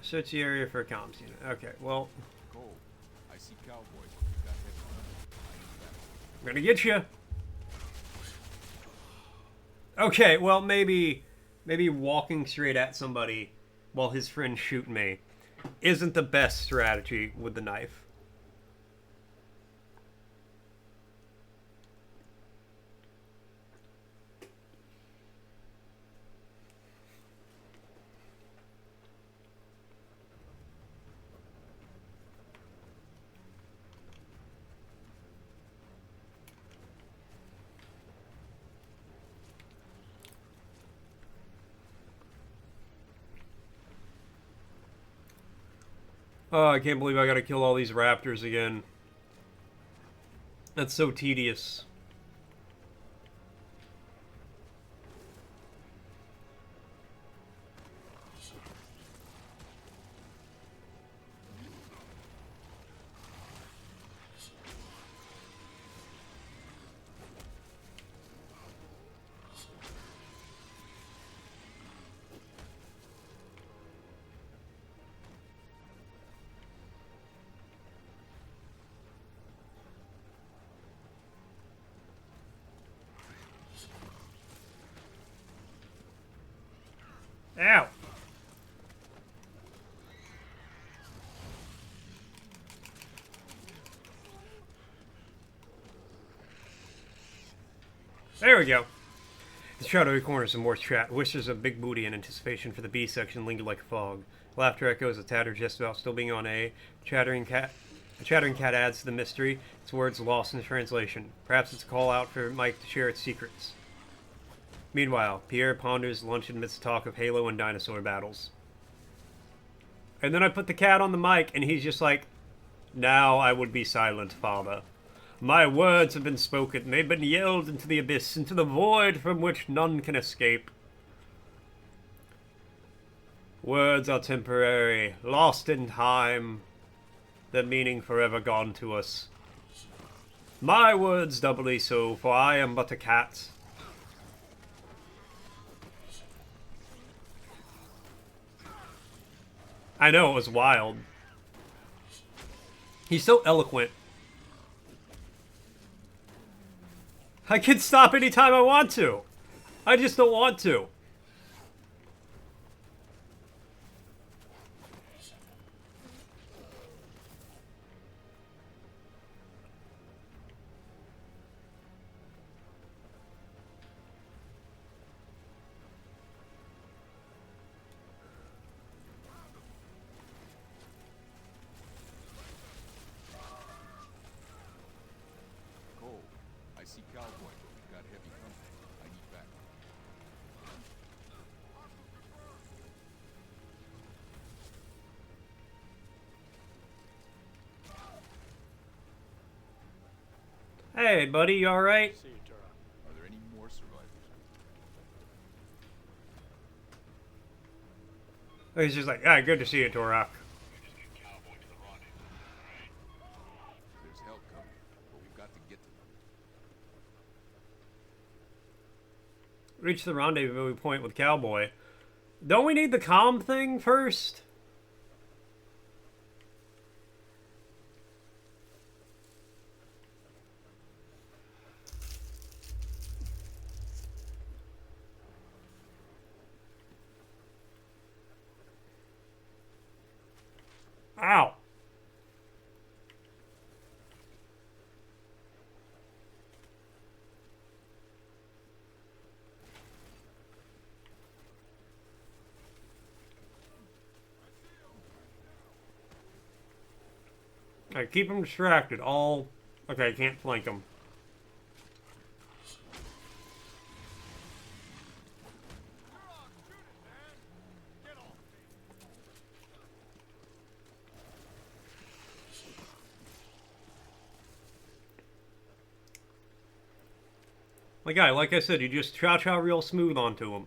Search the area for a comms unit. Okay, well, Cole, I see cowboys. You've got hits on them. I need that. I'm gonna get you. Okay, well, maybe walking straight at somebody while his friends shoot me isn't the best strategy with the knife. Oh, I can't believe I gotta kill all these raptors again. That's so tedious. Ow! There we go. The shadowy corners of Moore's chat wishes of big booty and anticipation for the B section lingered like a fog. Laughter echoes a tatter just about still being on A. A chattering cat adds to the mystery, its words lost in translation. Perhaps it's a call out for Mike to share its secrets. Meanwhile, Pierre ponders lunch amidst talk of Halo and dinosaur battles. And then I put the cat on the mic, and he's just like, now I would be silent, father. My words have been spoken. They've been yelled into the abyss, into the void from which none can escape. Words are temporary, lost in time, their meaning forever gone to us. My words doubly so, for I am but a cat. I know, it was wild. He's so eloquent. I can stop anytime I want to. I just don't want to. Cole, I see Cowboy, but we've got heavy company. I need backup. Hey, buddy, you alright? See you, Turok. Are there any more survivors? He's just like, ah, good to see you, Turok. There's help coming, but we've got to get to them. Reach the rendezvous point with Cowboy. Don't we need the comm thing first? Ow. Alright, keep him distracted. All... Okay, I can't flank him. My guy, like I said, you just chow-chow real smooth onto him.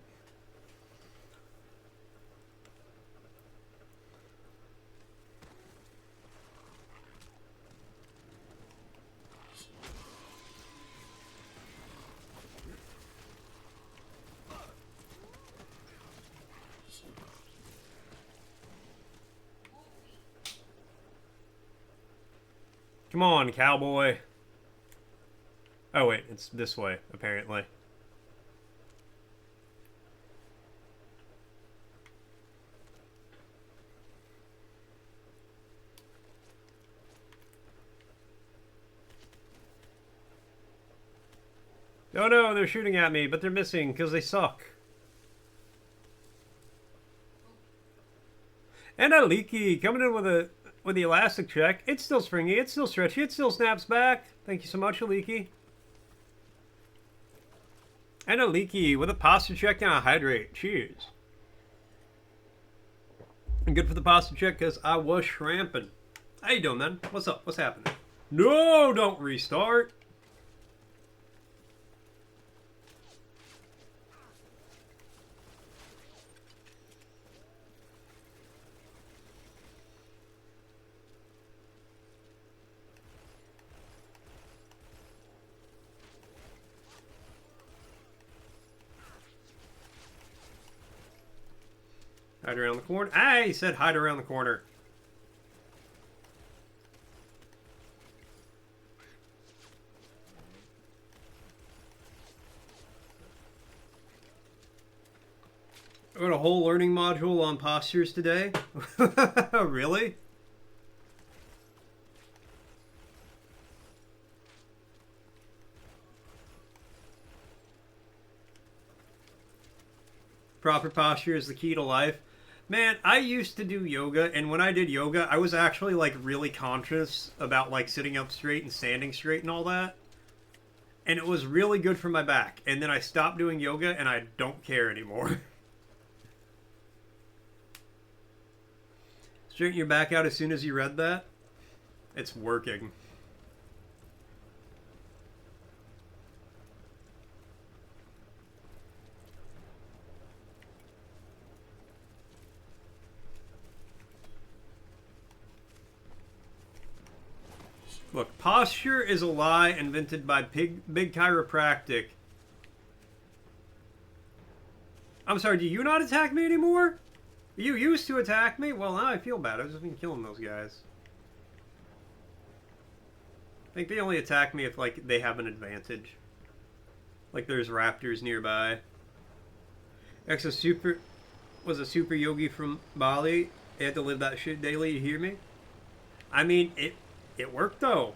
Come on, Cowboy. Oh wait, it's this way, apparently. Oh no, they're shooting at me, but they're missing because they suck. And a leaky coming in with the elastic check. It's still springy, it's still stretchy, it still snaps back. Thank you so much, Aliki. And a leaky with a posture check and a hydrate. Cheers. And good for the posture check because I was shramping. How you doing, man? What's up? What's happening? No, don't restart. Hide around the corner. I said hide around the corner. I got a whole learning module on postures today. Really? Proper posture is the key to life. Man, I used to do yoga, and when I did yoga, I was actually, like, really conscious about, like, sitting up straight and standing straight and all that. And it was really good for my back. And then I stopped doing yoga, and I don't care anymore. Straighten your back out as soon as you read that. It's working. Look, posture is a lie invented by Big Chiropractic. I'm sorry, do you not attack me anymore? You used to attack me? Well, now I feel bad. I've just been killing those guys. I think they only attack me if, like, they have an advantage. Like, there's raptors nearby. X was a super yogi from Bali. They had to live that shit daily, you hear me? I mean, it worked, though.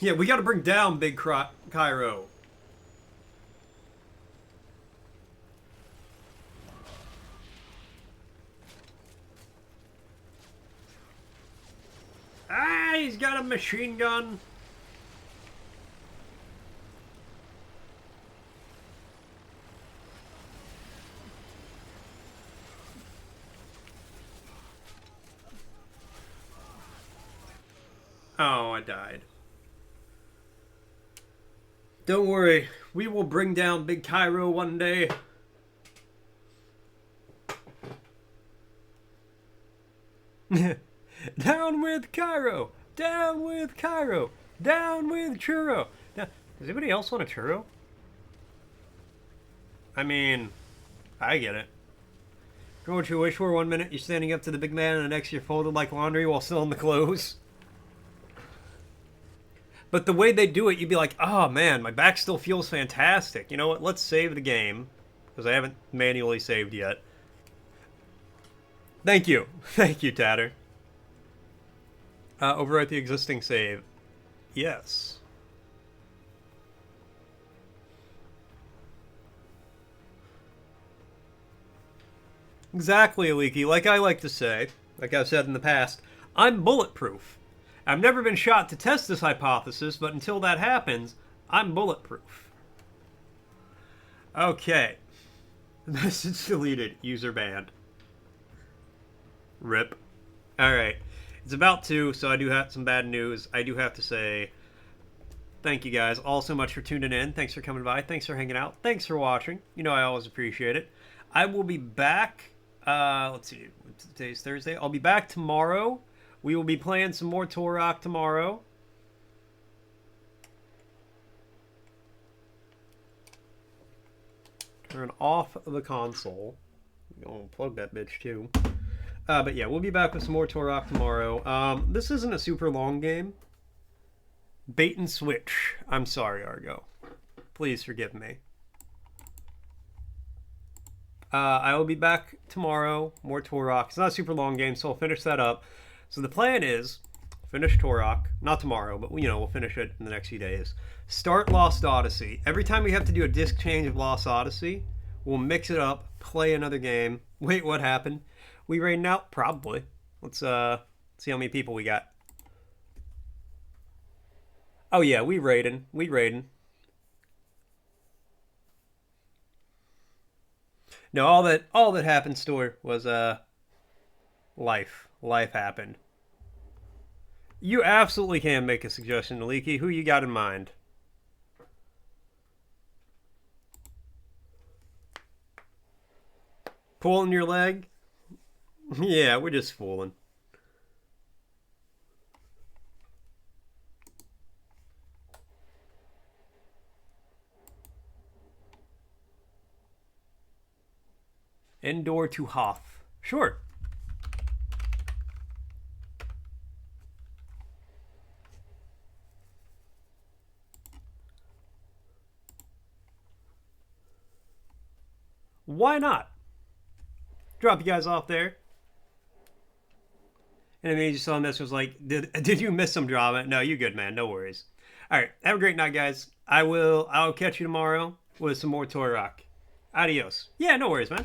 Yeah, we gotta bring down Big Cairo. Ah, he's got a machine gun. Oh, I died. Don't worry, we will bring down Big Cairo one day. Down with Cairo! Down with Cairo! Down with churro! Now, does anybody else want a churro? I mean, I get it. Go what you wish for. 1 minute you're standing up to the big man, and the next you're folded like laundry while still in the clothes. But the way they do it, you'd be like, oh man, my back still feels fantastic. You know what? Let's save the game. Because I haven't manually saved yet. Thank you. Thank you, Tatter. Overwrite the existing save. Yes. Exactly, Leaky. Like I like to say, like I've said in the past, I'm bulletproof. I've never been shot to test this hypothesis, but until that happens, I'm bulletproof. Okay. Message deleted. User banned. RIP. Alright. It's about 2, so I do have some bad news. I do have to say thank you guys all so much for tuning in. Thanks for coming by. Thanks for hanging out. Thanks for watching. You know I always appreciate it. I will be back. Let's see. Today's Thursday. I'll be back tomorrow. We will be playing some more Turok tomorrow. Turn off the console. I'm going to plug that bitch too. But yeah, we'll be back with some more Turok tomorrow. This isn't a super long game. Bait and switch. I'm sorry, Argo. Please forgive me. I will be back tomorrow. More Turok. It's not a super long game, so I'll finish that up. So the plan is, finish Turok. Not tomorrow, but you know, we'll finish it in the next few days. Start Lost Odyssey. Every time we have to do a disc change of Lost Odyssey, we'll mix it up, play another game. Wait, what happened? We raiding out? Probably. Let's see how many people we got. Oh yeah, we raiding. We raiding. No, all that happened, Store, was life. Life happened. You absolutely can make a suggestion to Leaky. Who you got in mind? Pulling your leg? Yeah, we're just fooling. Endor to Hoth. Sure. Why not? Drop you guys off there. And then you just saw this was like, did you miss some drama? No, you good, man. No worries. All right, have a great night, guys. I'll catch you tomorrow with some more Turok. Adios. Yeah, no worries, man.